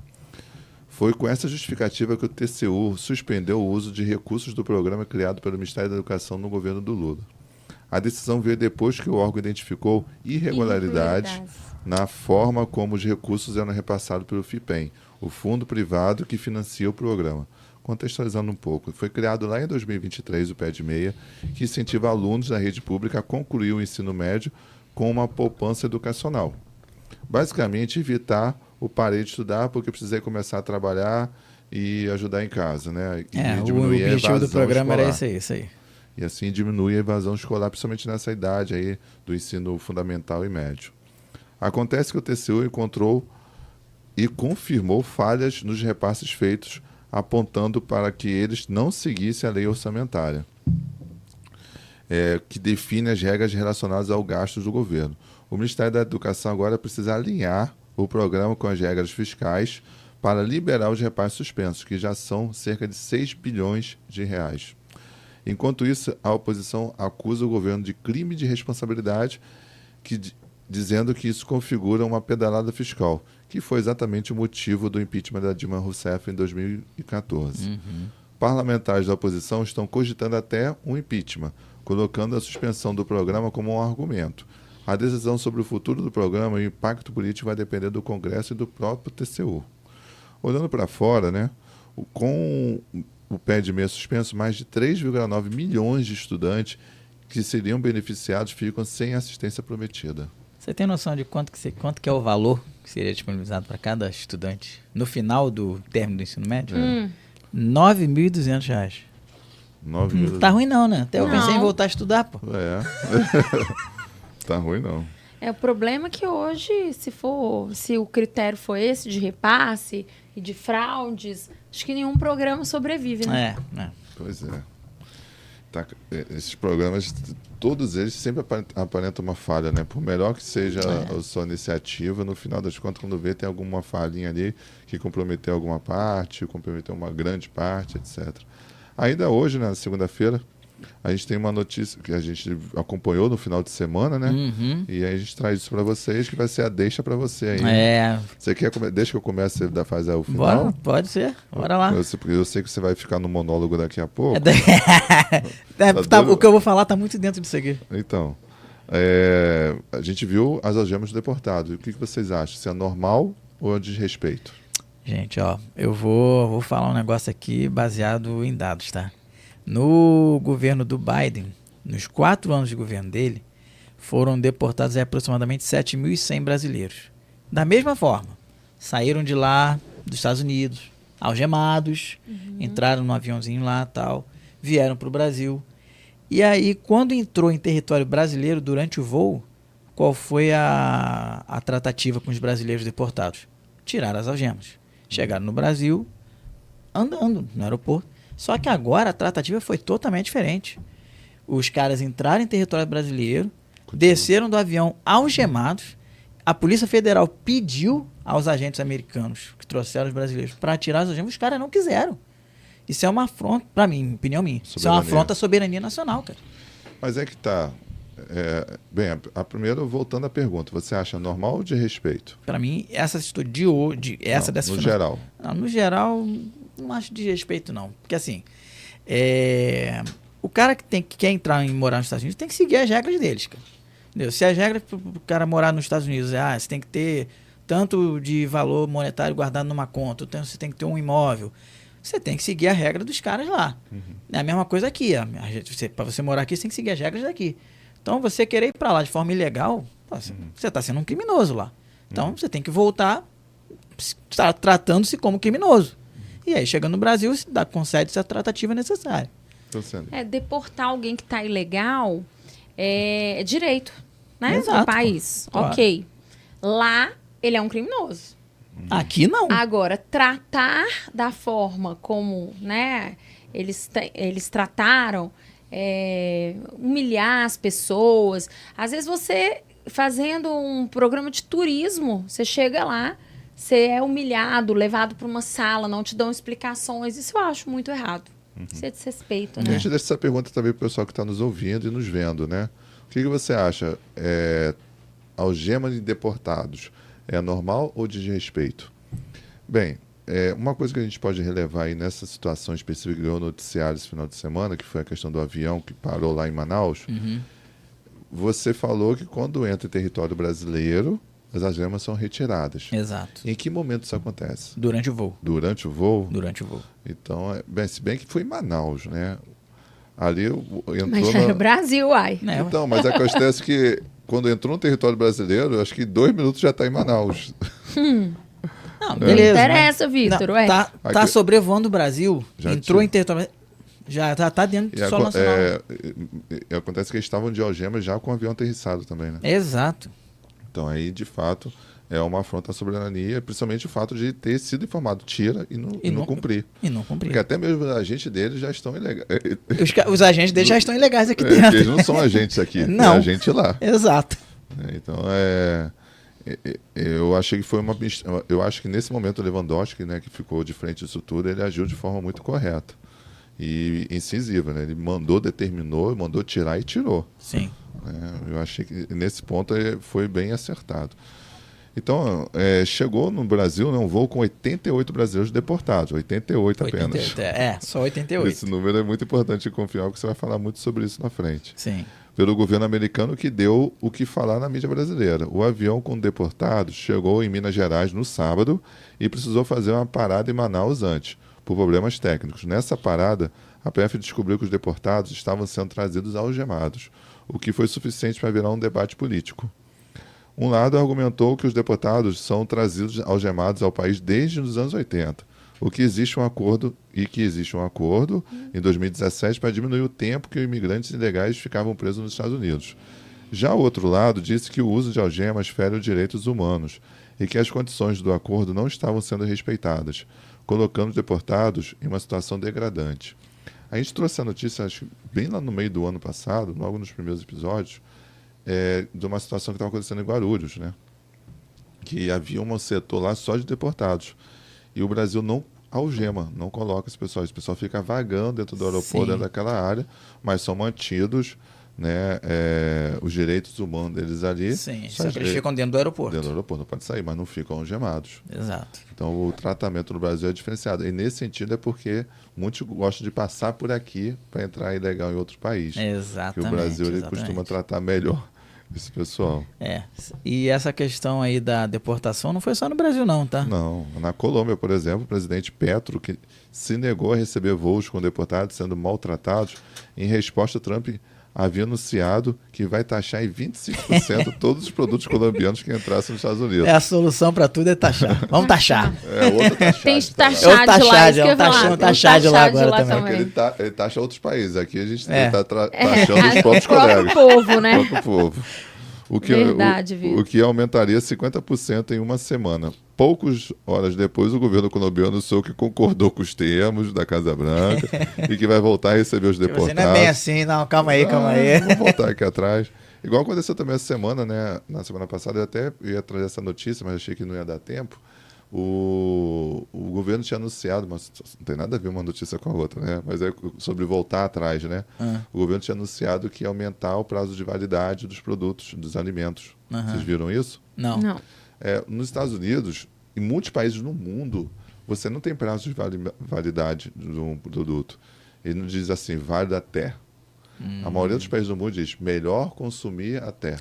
Foi com essa justificativa que o TCU suspendeu o uso de recursos do programa criado pelo Ministério da Educação no governo do Lula. A decisão veio depois que o órgão identificou irregularidades na forma como os recursos eram repassados pelo FIPEM, o fundo privado que financia o programa. Contextualizando um pouco, foi criado lá em 2023 o Pé de Meia, que incentiva alunos da rede pública a concluir o ensino médio com uma poupança educacional. Basicamente, evitar o parei de estudar porque precisei começar a trabalhar e ajudar em casa, né? E diminuir o objetivo do programa escolar. Era isso aí. E assim diminui a evasão escolar, principalmente nessa idade aí do ensino fundamental e médio. Acontece que o TCU encontrou e confirmou falhas nos repasses feitos, apontando para que eles não seguissem a lei orçamentária, que define as regras relacionadas ao gasto do governo. O Ministério da Educação agora precisa alinhar o programa com as regras fiscais para liberar os repasses suspensos, que já são cerca de 6 bilhões de reais. Enquanto isso, a oposição acusa o governo de crime de responsabilidade, dizendo que isso configura uma pedalada fiscal, que foi exatamente o motivo do impeachment da Dilma Rousseff em 2014. Parlamentares da oposição estão cogitando até um impeachment, colocando a suspensão do programa como um argumento. A decisão sobre o futuro do programa e o impacto político vai depender do Congresso e do próprio TCU. Olhando para fora, né, com o Pé de Meia suspenso, mais de 3,9 milhões de estudantes que seriam beneficiados ficam sem assistência prometida. Você tem noção de quanto que é o valor que seria disponibilizado para cada estudante no final do término do ensino médio? R$ 9.200. Não tá ruim não, né? Até eu pensei em voltar a estudar, pô. Tá ruim não. O problema é que hoje, se o critério for esse de repasse e de fraudes, acho que nenhum programa sobrevive, né? Pois é. Esses programas, todos eles sempre aparentam uma falha, né? Por melhor que seja a sua iniciativa, no final das contas, quando vê, tem alguma falhinha ali que comprometeu alguma parte, comprometeu uma grande parte, etc. Ainda hoje, na segunda-feira, a gente tem uma notícia que a gente acompanhou no final de semana, né? E aí a gente traz isso para vocês, que vai ser a deixa para você aí. Você quer deixa que eu comece a fazer o final? Bora, pode ser. Bora lá. Eu sei que você vai ficar no monólogo daqui a pouco. O que eu vou falar tá muito dentro disso aqui. Então, a gente viu as algemas do deportado. O que vocês acham? Se é normal ou é desrespeito? Gente, eu vou falar um negócio aqui baseado em dados, tá? No governo do Biden, nos 4 anos de governo dele, foram deportados aproximadamente 7.100 brasileiros. Da mesma forma, saíram de lá, dos Estados Unidos, algemados, entraram no aviãozinho lá, tal, vieram para o Brasil. E aí, quando entrou em território brasileiro durante o voo, qual foi a tratativa com os brasileiros deportados? Tiraram as algemas. Chegaram no Brasil, andando no aeroporto. Só que agora a tratativa foi totalmente diferente. Os caras entraram em território brasileiro, desceram do avião algemados. A Polícia Federal pediu aos agentes americanos que trouxeram os brasileiros para tirar as algemas. Os caras não quiseram. Isso é uma afronta, para mim, opinião minha. Isso é uma afronta à soberania nacional, cara. Mas é que tá. Bem, primeiro, voltando à pergunta, você acha normal ou de respeito? Para mim, essa atitude de hoje, no geral. Não, no geral, não acho de respeito, não. Porque assim, o cara que quer entrar e morar nos Estados Unidos tem que seguir as regras deles, cara. Entendeu? Se as regras para o cara morar nos Estados Unidos você tem que ter tanto de valor monetário guardado numa conta, então você tem que ter um imóvel, você tem que seguir a regra dos caras lá. É a mesma coisa aqui. Para você morar aqui, você tem que seguir as regras daqui. Então, você querer ir para lá de forma ilegal, você está sendo um criminoso lá. Então, você tem que voltar tratando-se como criminoso. E aí, chegando no Brasil, concede-se a tratativa necessária. Deportar alguém que está ilegal é direito, né? Exato, no país. Claro. Ok. Lá, ele é um criminoso. Aqui, não. Agora, tratar da forma como, né, eles trataram... humilhar as pessoas. Às vezes você, fazendo um programa de turismo, você chega lá, você é humilhado, levado para uma sala, não te dão explicações. Isso eu acho muito errado. Isso é desrespeito, né? A gente deixa essa pergunta também para o pessoal que está nos ouvindo e nos vendo, né? O que você acha? Algema de deportados é normal ou de desrespeito? Bem, uma coisa que a gente pode relevar aí nessa situação específica que ganhou noticiário esse final de semana, que foi a questão do avião que parou lá em Manaus, você falou que quando entra em território brasileiro, as algemas são retiradas. Exato. Em que momento isso acontece? Durante o voo. Durante o voo? Durante o voo. Então, se bem que foi em Manaus, né? Ali entrou... Mas já era o Brasil, uai. Então, mas acontece que quando entrou no território brasileiro, acho que 2 minutos já está em Manaus. Não, beleza. Não interessa, Vitor. Tá sobrevoando o Brasil, já entrou em território... Já tá dentro do solo nacional. Acontece que eles estavam de algemas já com o avião aterrissado também, né? Exato. Então aí, de fato, é uma afronta à soberania, principalmente o fato de ter sido informado, tira e não cumprir. E não cumprir. Porque até mesmo os agentes deles já estão ilegais. Os agentes deles já estão ilegais aqui dentro. Eles não são agentes aqui, não. É agente lá. Exato. Então, eu achei que foi eu acho que nesse momento o Lewandowski, né, que ficou de frente disso tudo, ele agiu de forma muito correta e incisiva, né? Ele determinou, mandou tirar e tirou. Sim. Eu achei que nesse ponto foi bem acertado. Então, chegou no Brasil um voo com 88 brasileiros deportados, 88 apenas. 88, só 88. Esse número é muito importante de confiar, porque você vai falar muito sobre isso na frente. Sim. Pelo governo americano, que deu o que falar na mídia brasileira. O avião com deportados chegou em Minas Gerais no sábado e precisou fazer uma parada em Manaus antes, por problemas técnicos. Nessa parada, a PF descobriu que os deportados estavam sendo trazidos algemados, o que foi suficiente para virar um debate político. Um lado argumentou que os deportados são trazidos algemados ao país desde os anos 80, que existe um acordo em 2017 para diminuir o tempo que os imigrantes ilegais ficavam presos nos Estados Unidos. Já o outro lado disse que o uso de algemas fere os direitos humanos e que as condições do acordo não estavam sendo respeitadas, colocando os deportados em uma situação degradante. A gente trouxe a notícia, acho que bem lá no meio do ano passado, logo nos primeiros episódios, de uma situação que estava acontecendo em Guarulhos, né? Que havia um setor lá só de deportados. E o Brasil não algema, não coloca esse pessoal fica vagando dentro do aeroporto, dentro daquela área, mas são mantidos, né, os direitos humanos deles ali. Sim, só que eles ficam dentro do aeroporto. Dentro do aeroporto, não pode sair, mas não ficam algemados. Exato. Então o tratamento no Brasil é diferenciado. E nesse sentido é porque muitos gostam de passar por aqui para entrar ilegal em outro país. Exatamente. Porque o Brasil ele costuma tratar melhor esse pessoal. E essa questão aí da deportação não foi só no Brasil não, tá? Não. Na Colômbia, por exemplo, o presidente Petro que se negou a receber voos com deportados sendo maltratados. Em resposta, Trump havia anunciado que vai taxar em 25% todos os produtos colombianos que entrassem nos Estados Unidos. A solução para tudo é taxar. Vamos taxar. Outra taxagem. Tem que taxar de lá. Um taxar de lá agora também. Ele taxa outros países. Aqui a gente está taxando os próprios colegas. O próprio povo, né? O próprio povo. O que aumentaria 50% em uma semana. Poucas horas depois, o governo colombiano anunciou que concordou com os termos da Casa Branca e que vai voltar a receber os deportados. Você não é bem assim, não. Calma aí. Vamos voltar aqui atrás. Igual aconteceu também essa semana, né? Na semana passada eu até ia trazer essa notícia, mas achei que não ia dar tempo. O governo tinha anunciado, mas não tem nada a ver uma notícia com a outra, né? Mas é sobre voltar atrás, né? O governo tinha anunciado que ia aumentar o prazo de validade dos produtos, dos alimentos. Vocês viram isso? Não. Nos Estados Unidos, em muitos países no mundo, você não tem prazo de validade de um produto. Ele não diz assim, válido até. A maioria dos países do mundo diz, melhor consumir até.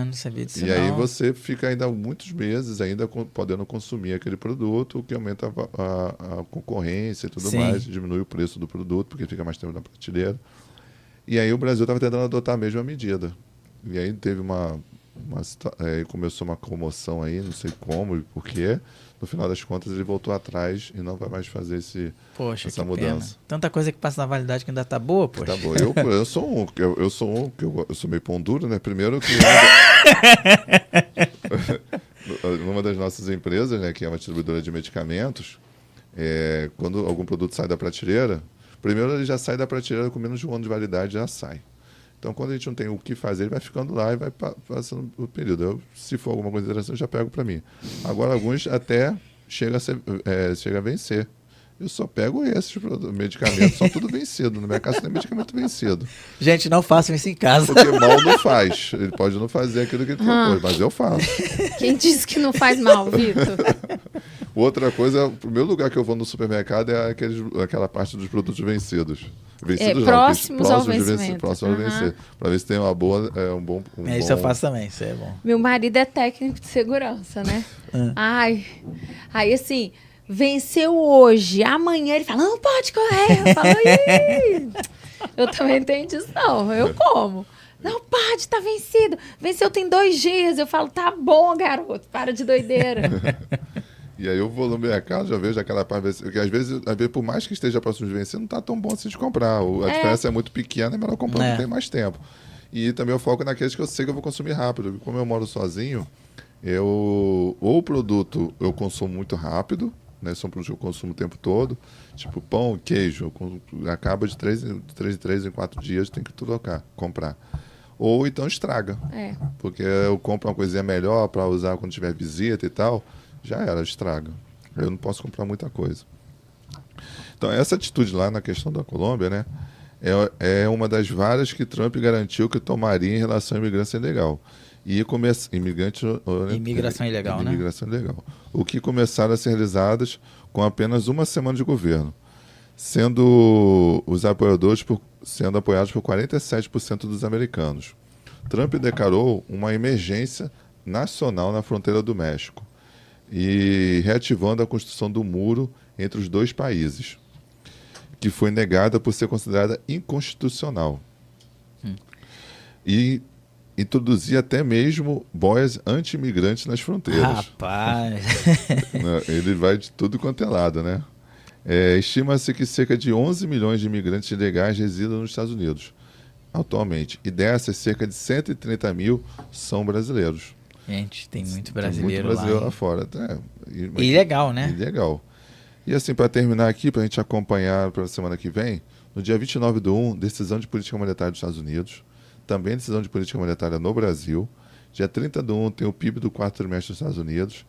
Não sabia disso. E aí você fica ainda muitos meses ainda podendo consumir aquele produto, o que aumenta a concorrência e tudo mais, diminui o preço do produto, porque fica mais tempo na prateleira. E aí o Brasil estava tentando adotar a mesma medida. E aí teve começou uma comoção aí, não sei como e por quê. No final das contas ele voltou atrás e não vai mais fazer essa mudança. Pena. Tanta coisa que passa na validade que ainda tá boa, poxa. Tá boa. Eu sou meio pão duro, né? Primeiro que numa das nossas empresas, né, que é uma distribuidora de medicamentos, quando algum produto sai da prateleira, primeiro ele já sai da prateleira com menos de um ano de validade, já sai. Então, quando a gente não tem o que fazer, ele vai ficando lá e vai passando o período. Se for alguma coisa interessante, eu já pego para mim. Agora, alguns até chega a vencer. Eu só pego esses medicamentos, são tudo vencido. Na minha casa tem medicamento vencido. Gente, não façam isso em casa. Porque mal não faz. Ele pode não fazer aquilo que ele propôs, mas eu faço. Quem disse que não faz mal, Vitor? Outra coisa, o primeiro lugar que eu vou no supermercado é aquela parte dos produtos vencidos. Próximos ao vencimento. Próximos a vencer. Para ver se tem uma boa, isso eu faço também, isso é bom. Meu marido é técnico de segurança, né? Aí assim, venceu hoje, amanhã ele fala, não pode correr. Eu falo, ih, eu também tenho disso, não, eu como. Não pode, tá vencido. Venceu tem 2 dias. Eu falo, tá bom, garoto, para de doideira. E aí eu vou no mercado, já vejo aquela parte, porque às vezes, por mais que esteja próximo de vencer, não está tão bom assim de comprar. A diferença é muito pequena, é melhor comprar porque tem mais tempo. E também eu foco naqueles que eu sei que eu vou consumir rápido. Como eu moro sozinho, ou o produto eu consumo muito rápido, né? São produtos que eu consumo o tempo todo, tipo pão, queijo, acaba de 3 em 4 dias, tem que comprar. Ou então estraga. Porque eu compro uma coisinha melhor para usar quando tiver visita e tal, já era, estraga. Eu não posso comprar muita coisa. Então, essa atitude lá na questão da Colômbia, né, é uma das várias que Trump garantiu que tomaria em relação à imigração ilegal. Imigração ilegal, né? Imigração ilegal. O que começaram a ser realizadas com apenas uma semana de governo, sendo apoiados por 47% dos americanos. Trump declarou uma emergência nacional na fronteira do México e reativando a construção do muro entre os 2 países, que foi negada por ser considerada inconstitucional. E introduzir até mesmo boias anti-imigrantes nas fronteiras. Rapaz! Ele vai de tudo quanto é lado, né? Estima-se que cerca de 11 milhões de imigrantes ilegais residam nos Estados Unidos. atualmente. E dessas, cerca de 130 mil são brasileiros. Gente, tem muito brasileiro, tem muito brasileiro lá fora. Ilegal, né? Ilegal. E assim, para terminar aqui, para a gente acompanhar para a semana que vem, no dia 29/1, decisão de política monetária dos Estados Unidos, também decisão de política monetária no Brasil. Dia 30/1 tem o PIB do quarto trimestre dos Estados Unidos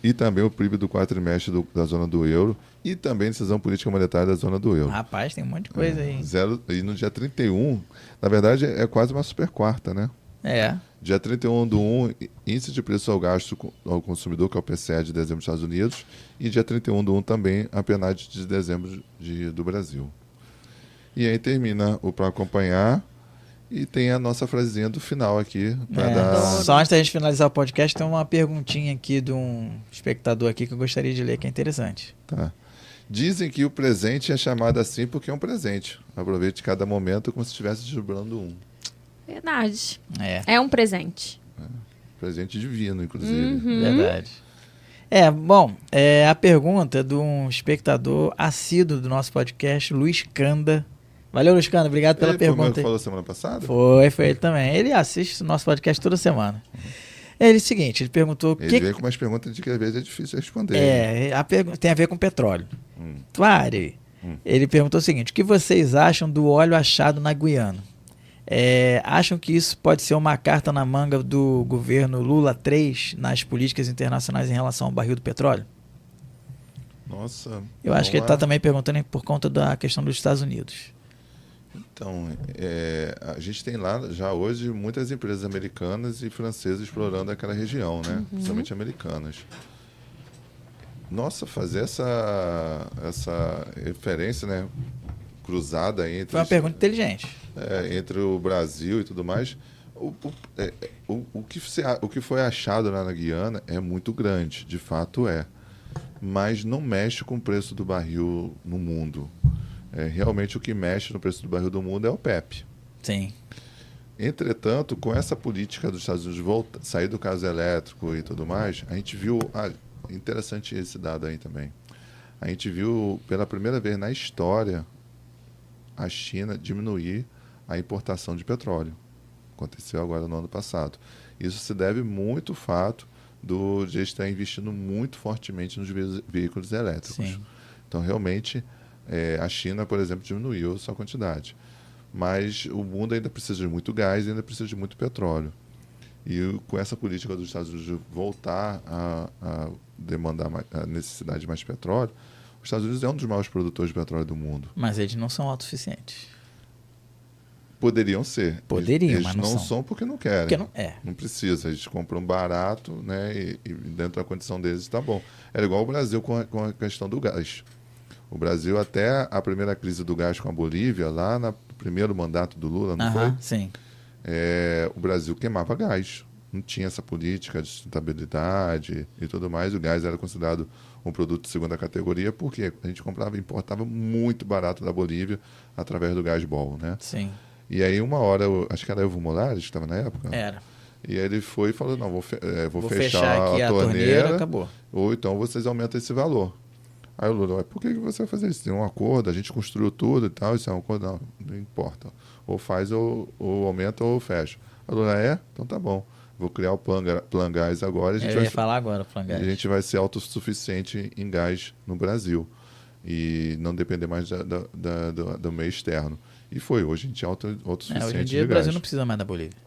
e também o PIB do quarto trimestre da zona do euro e também decisão política monetária da zona do euro. Rapaz, tem um monte de coisa aí. E no dia 31, na verdade é quase uma super quarta, né? Dia 31/1, índice de preço ao gasto ao consumidor, que é o PCE de dezembro dos Estados Unidos, e dia 31/1 também a PNAD de dezembro do Brasil. E aí termina o para acompanhar e tem a nossa frasezinha do final aqui. Só antes da gente finalizar o podcast, tem uma perguntinha aqui de um espectador aqui que eu gostaria de ler, que é interessante. Tá. Dizem que o presente é chamado assim porque é um presente. Aproveite cada momento como se estivesse desdobrando um. Verdade. É um presente. Presente divino, inclusive. Verdade. Bom, a pergunta de um espectador assíduo do nosso podcast, Luiz Canda. Valeu, Luiz Canda, obrigado pela pergunta. Ele falou semana passada? Foi ele também. Ele assiste o nosso podcast toda semana. Ele é o seguinte, ele perguntou... Ele veio com umas perguntas de que às vezes é difícil responder. Tem a ver com petróleo. Tuari, ele perguntou o seguinte, o que vocês acham do óleo achado na Guiana? Acham que isso pode ser uma carta na manga do governo Lula 3 nas políticas internacionais em relação ao barril do petróleo? Nossa. Eu acho que ele está também perguntando por conta da questão dos Estados Unidos. Então, a gente tem lá já hoje muitas empresas americanas e francesas explorando aquela região, né? Principalmente americanas. Nossa, fazer essa referência, né? Cruzada entre... Foi uma pergunta inteligente. Entre o Brasil e tudo mais. O que foi achado lá na Guiana é muito grande, de fato mas não mexe com o preço do barril no mundo. Realmente o que mexe no preço do barril do mundo é o PEP. Sim. Entretanto, com essa política dos Estados Unidos sair do caso elétrico e tudo mais, a gente viu... interessante esse dado aí também. A gente viu pela primeira vez na história a China diminuir a importação de petróleo. Aconteceu agora no ano passado. Isso se deve muito ao fato de estar investindo muito fortemente nos veículos elétricos. Sim. Então, realmente, a China, por exemplo, diminuiu sua quantidade. Mas o mundo ainda precisa de muito gás e ainda precisa de muito petróleo. E com essa política dos Estados Unidos de voltar a demandar a necessidade de mais petróleo, os Estados Unidos é um dos maiores produtores de petróleo do mundo. Mas eles não são autossuficientes. Poderiam ser. Poderiam, eles mas não são porque não querem. Porque não precisa. Eles compram barato, né? E dentro da condição deles está bom. Era igual o Brasil com a questão do gás. O Brasil, até a primeira crise do gás com a Bolívia, lá no primeiro mandato do Lula, não foi? Sim. O Brasil queimava gás. Não tinha essa política de sustentabilidade e tudo mais. O gás era considerado um produto de segunda categoria porque a gente comprava e importava muito barato da Bolívia através do Gasbol, né? Sim. E aí uma hora, acho que era Evo Morales que estava na época. Era. E aí ele foi e falou, não, vou fechar aqui a torneira, acabou. Ou então vocês aumentam esse valor. Aí o Lula, por que você vai fazer isso? Tem um acordo, a gente construiu tudo e tal, isso é um acordo, não importa. Ou faz, ou aumenta, ou fecha. A Lula, então tá bom. Vou criar o Plan Gás agora. Eu ia falar agora, Plan Gás. A gente vai ser autossuficiente em gás no Brasil. E não depender mais do meio externo. E foi, hoje a gente é autossuficiente. Hoje em dia o Brasil não precisa mais da Bolívia.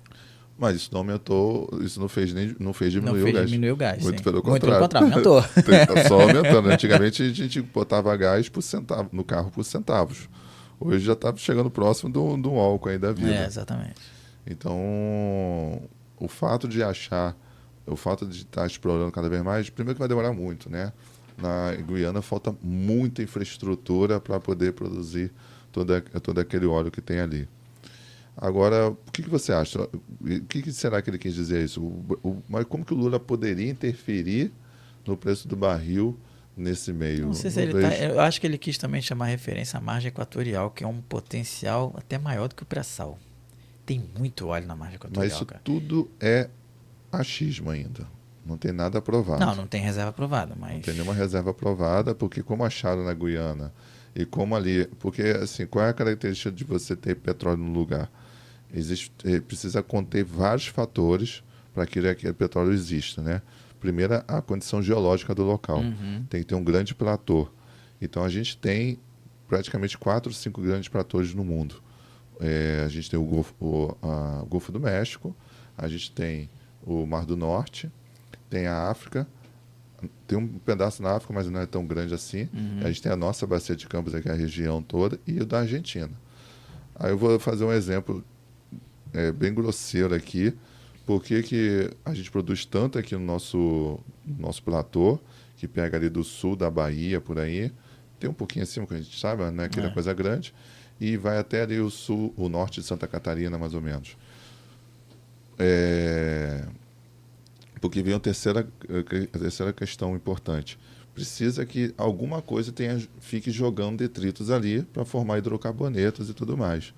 Mas isso não aumentou, isso não fez diminuir o gás. Diminuir o gás. Muito sim. pelo contrário. Aumentou. Só aumentando. Antigamente a gente botava gás por centavo, no carro por centavos. Hoje já está chegando próximo do álcool aí da vida. Exatamente. Então, o fato de estar explorando cada vez mais, primeiro que vai demorar muito, né? Na Guiana falta muita infraestrutura para poder produzir todo aquele óleo que tem ali. Agora, o que você acha? O que será que ele quis dizer isso? Mas como que o Lula poderia interferir no preço do barril nesse meio? Não sei se eu acho que ele quis também chamar referência à margem equatorial, que é um potencial até maior do que o pré-sal. Tem muito óleo na margem equatorial. Mas isso tudo é achismo ainda. Não tem nada aprovado. Não tem reserva aprovada. Mas... Não tem nenhuma reserva aprovada, porque como acharam na Guiana E como ali... Porque, assim, qual é a característica de você ter petróleo no lugar? Precisa conter vários fatores para que aquele petróleo exista, né? Primeiro, a condição geológica do local. Tem que ter um grande platô. Então, a gente tem praticamente 4 ou 5 grandes platôs no mundo. A gente tem o Golfo do México, a gente tem o Mar do Norte, tem a África, tem um pedaço na África, mas não é tão grande assim. A gente tem a nossa bacia de Campos, aqui a região toda, e o da Argentina. Aí eu vou fazer um exemplo bem grosseiro aqui. Por que a gente produz tanto aqui no nosso platô, que pega ali do sul da Bahia, por aí, tem um pouquinho acima, que a gente sabe, não é aquela coisa grande, e vai até ali o norte de Santa Catarina, mais ou menos. Porque vem a terceira questão importante. Precisa que alguma coisa fique jogando detritos ali para formar hidrocarbonetos e tudo mais.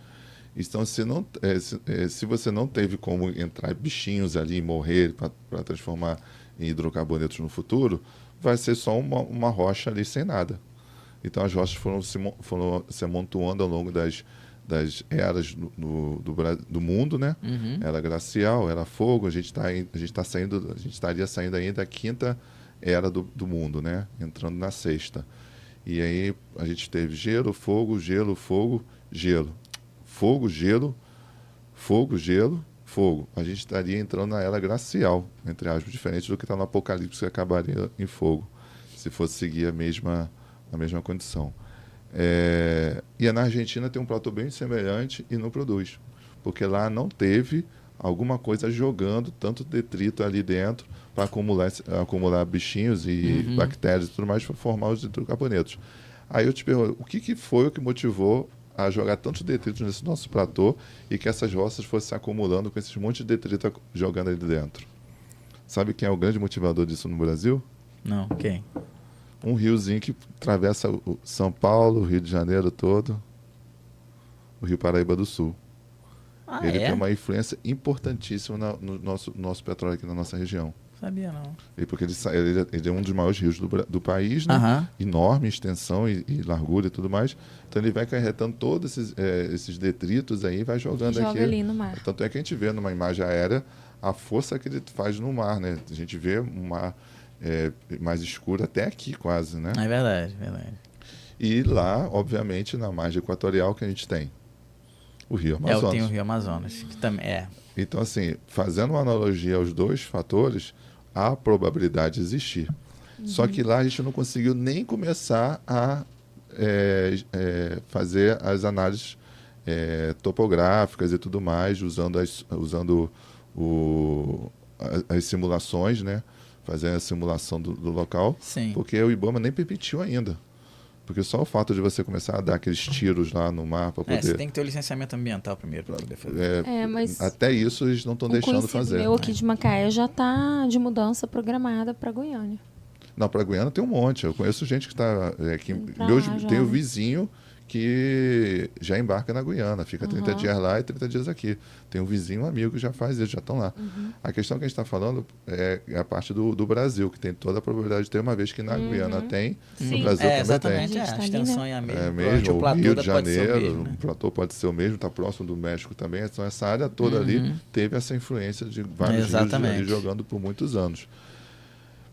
Então, se você não teve como entrar bichinhos ali e morrer para transformar em hidrocarbonetos no futuro, vai ser só uma rocha ali sem nada. Então, as rochas foram se amontoando ao longo das eras do mundo, né? Era glacial, era fogo. A gente estaria saindo ainda da 5ª era do mundo, né? Entrando na 6ª. E aí a gente teve gelo, fogo, gelo, fogo, gelo. Fogo, gelo, fogo, gelo, fogo. A gente estaria entrando na era glacial, entre aspas, diferente do que está no Apocalipse, que acabaria em fogo, se fosse seguir a mesma condição. E na Argentina tem um platô bem semelhante e não produz, porque lá não teve alguma coisa jogando tanto detrito ali dentro para acumular bichinhos e bactérias e tudo mais para formar os hidrocarbonetos. Aí eu te pergunto, o que foi o que motivou a jogar tantos detritos nesse nosso platô e que essas roças fossem se acumulando com esses montes de detrito jogando ali dentro? Sabe quem é o grande motivador disso no Brasil? Não, quem? Um riozinho que atravessa o São Paulo, o Rio de Janeiro todo, o Rio Paraíba do Sul. Ele tem uma influência importantíssima no nosso petróleo aqui na nossa região. Sabia não. Porque ele é um dos maiores rios do país, né? Enorme extensão e largura e tudo mais. Então ele vai acarretando todos esses detritos aí e vai jogando aqui. Ali no mar. Tanto é que a gente vê numa imagem aérea a força que ele faz no mar, né? A gente vê um mar mais escuro até aqui quase, né? É verdade, verdade. E lá, obviamente, na margem equatorial que a gente tem o Rio Amazonas. Eu tenho o Rio Amazonas, que também Então, assim, fazendo uma analogia aos dois fatores, há probabilidade de existir. Só que lá a gente não conseguiu nem começar a fazer as análises topográficas e tudo mais, usando as simulações, né? Fazer a simulação do local. Sim. Porque o IBAMA nem permitiu ainda. Porque só o fato de você começar a dar aqueles tiros lá no mar para poder... Você tem que ter o licenciamento ambiental primeiro para poder fazer. Mas até isso eles não estão deixando fazer. O meu aqui de Macaé já está de mudança programada para Goiânia. Não, para Goiânia tem um monte. Eu conheço gente que está aqui. Tem o vizinho que já embarca na Guiana, fica 30 dias lá e 30 dias aqui. Tem um vizinho, um amigo que já faz isso, já estão lá. A questão que a gente está falando é a parte do Brasil, que tem toda a probabilidade de ter, uma vez que na Guiana tem, no Brasil também exatamente, tem. A extensão é a mesma. É mesmo, o Rio de Janeiro, né? O platô pode ser o mesmo, está próximo do México também. Então essa área toda ali teve essa influência de vários rios ali jogando por muitos anos.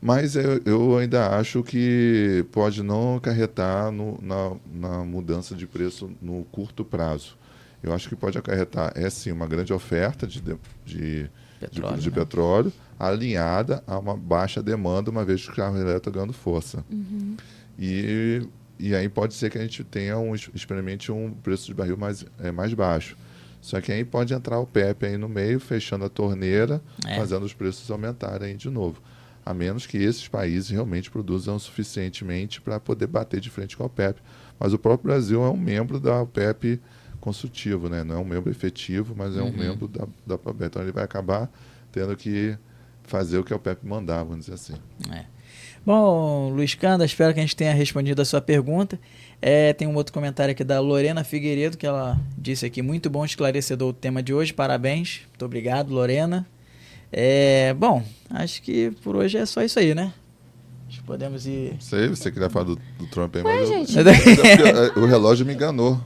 Mas eu ainda acho que pode não acarretar na mudança de preço no curto prazo. Eu acho que pode acarretar, sim, uma grande oferta de petróleo, alinhada a uma baixa demanda, uma vez que o carro elétrico ganhando força. E aí pode ser que a gente experimente um preço de barril mais baixo. Só que aí pode entrar o PEP aí no meio, fechando a torneira, fazendo os preços aumentarem de novo. A menos que esses países realmente produzam suficientemente para poder bater de frente com a OPEP. Mas o próprio Brasil é um membro da OPEP consultivo, né? Não é um membro efetivo, mas é um membro da OPEP. Então ele vai acabar tendo que fazer o que a OPEP mandar, vamos dizer assim. Bom, Luiz Canda, espero que a gente tenha respondido a sua pergunta. Tem um outro comentário aqui da Lorena Figueiredo, que ela disse aqui, muito bom, esclarecedor o tema de hoje, parabéns. Muito obrigado, Lorena. Bom, acho que por hoje é só isso aí, né? Podemos ir... Não sei, você queria falar do Trump aí, Ué, mas gente. o relógio me enganou.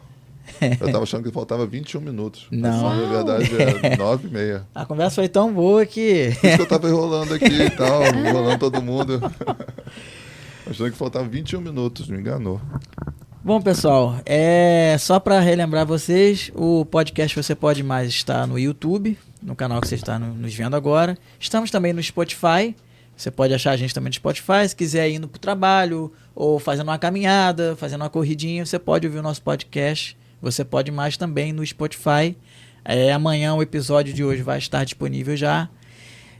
Eu tava achando que faltava 21 minutos. Não. Mas, na verdade, é 9h30. A conversa foi tão boa que... Por isso que eu tava enrolando aqui e tal, enrolando todo mundo. Achando que faltava 21 minutos, me enganou. Bom, pessoal, só para relembrar vocês, o podcast Você Pode Mais está no YouTube, no canal que você está nos vendo agora. Estamos também no Spotify. Você pode achar a gente também no Spotify. Se quiser ir indo para o trabalho ou fazendo uma caminhada, fazendo uma corridinha, você pode ouvir o nosso podcast. Você Pode Mais também no Spotify. Amanhã o episódio de hoje vai estar disponível já.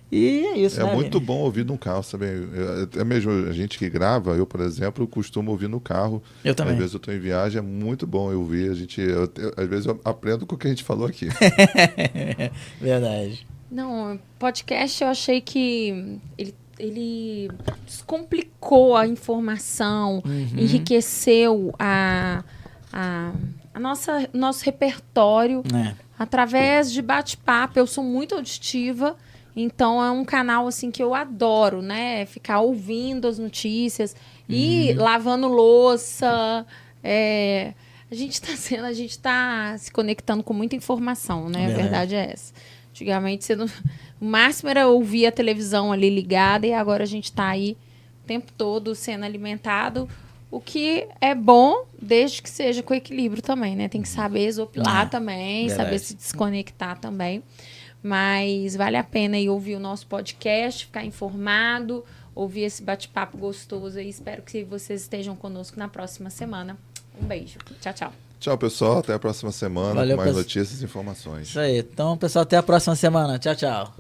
E é isso, né? É muito bom ouvir no carro, sabe? Até mesmo a gente que grava, eu, por exemplo, costumo ouvir no carro. Eu também. Às vezes eu estou em viagem, é muito bom eu ouvir. Às vezes eu aprendo com o que a gente falou aqui. Verdade. Não, podcast eu achei que ele descomplicou a informação, enriqueceu nosso repertório através de bate-papo. Eu sou muito auditiva, então é um canal assim que eu adoro, né? Ficar ouvindo as notícias e lavando louça. A gente está se conectando com muita informação, né? A verdade é essa. Antigamente, o máximo era ouvir a televisão ali ligada e agora a gente está aí o tempo todo sendo alimentado, o que é bom, desde que seja com equilíbrio também, né? Tem que saber exopilar também, verdade. Saber se desconectar também. Mas vale a pena ir ouvir o nosso podcast, ficar informado, ouvir esse bate-papo gostoso aí. Espero que vocês estejam conosco na próxima semana. Um beijo. Tchau, tchau. Tchau, pessoal. Até a próxima semana. Valeu, com mais notícias e informações. Isso aí. Então, pessoal, até a próxima semana. Tchau, tchau.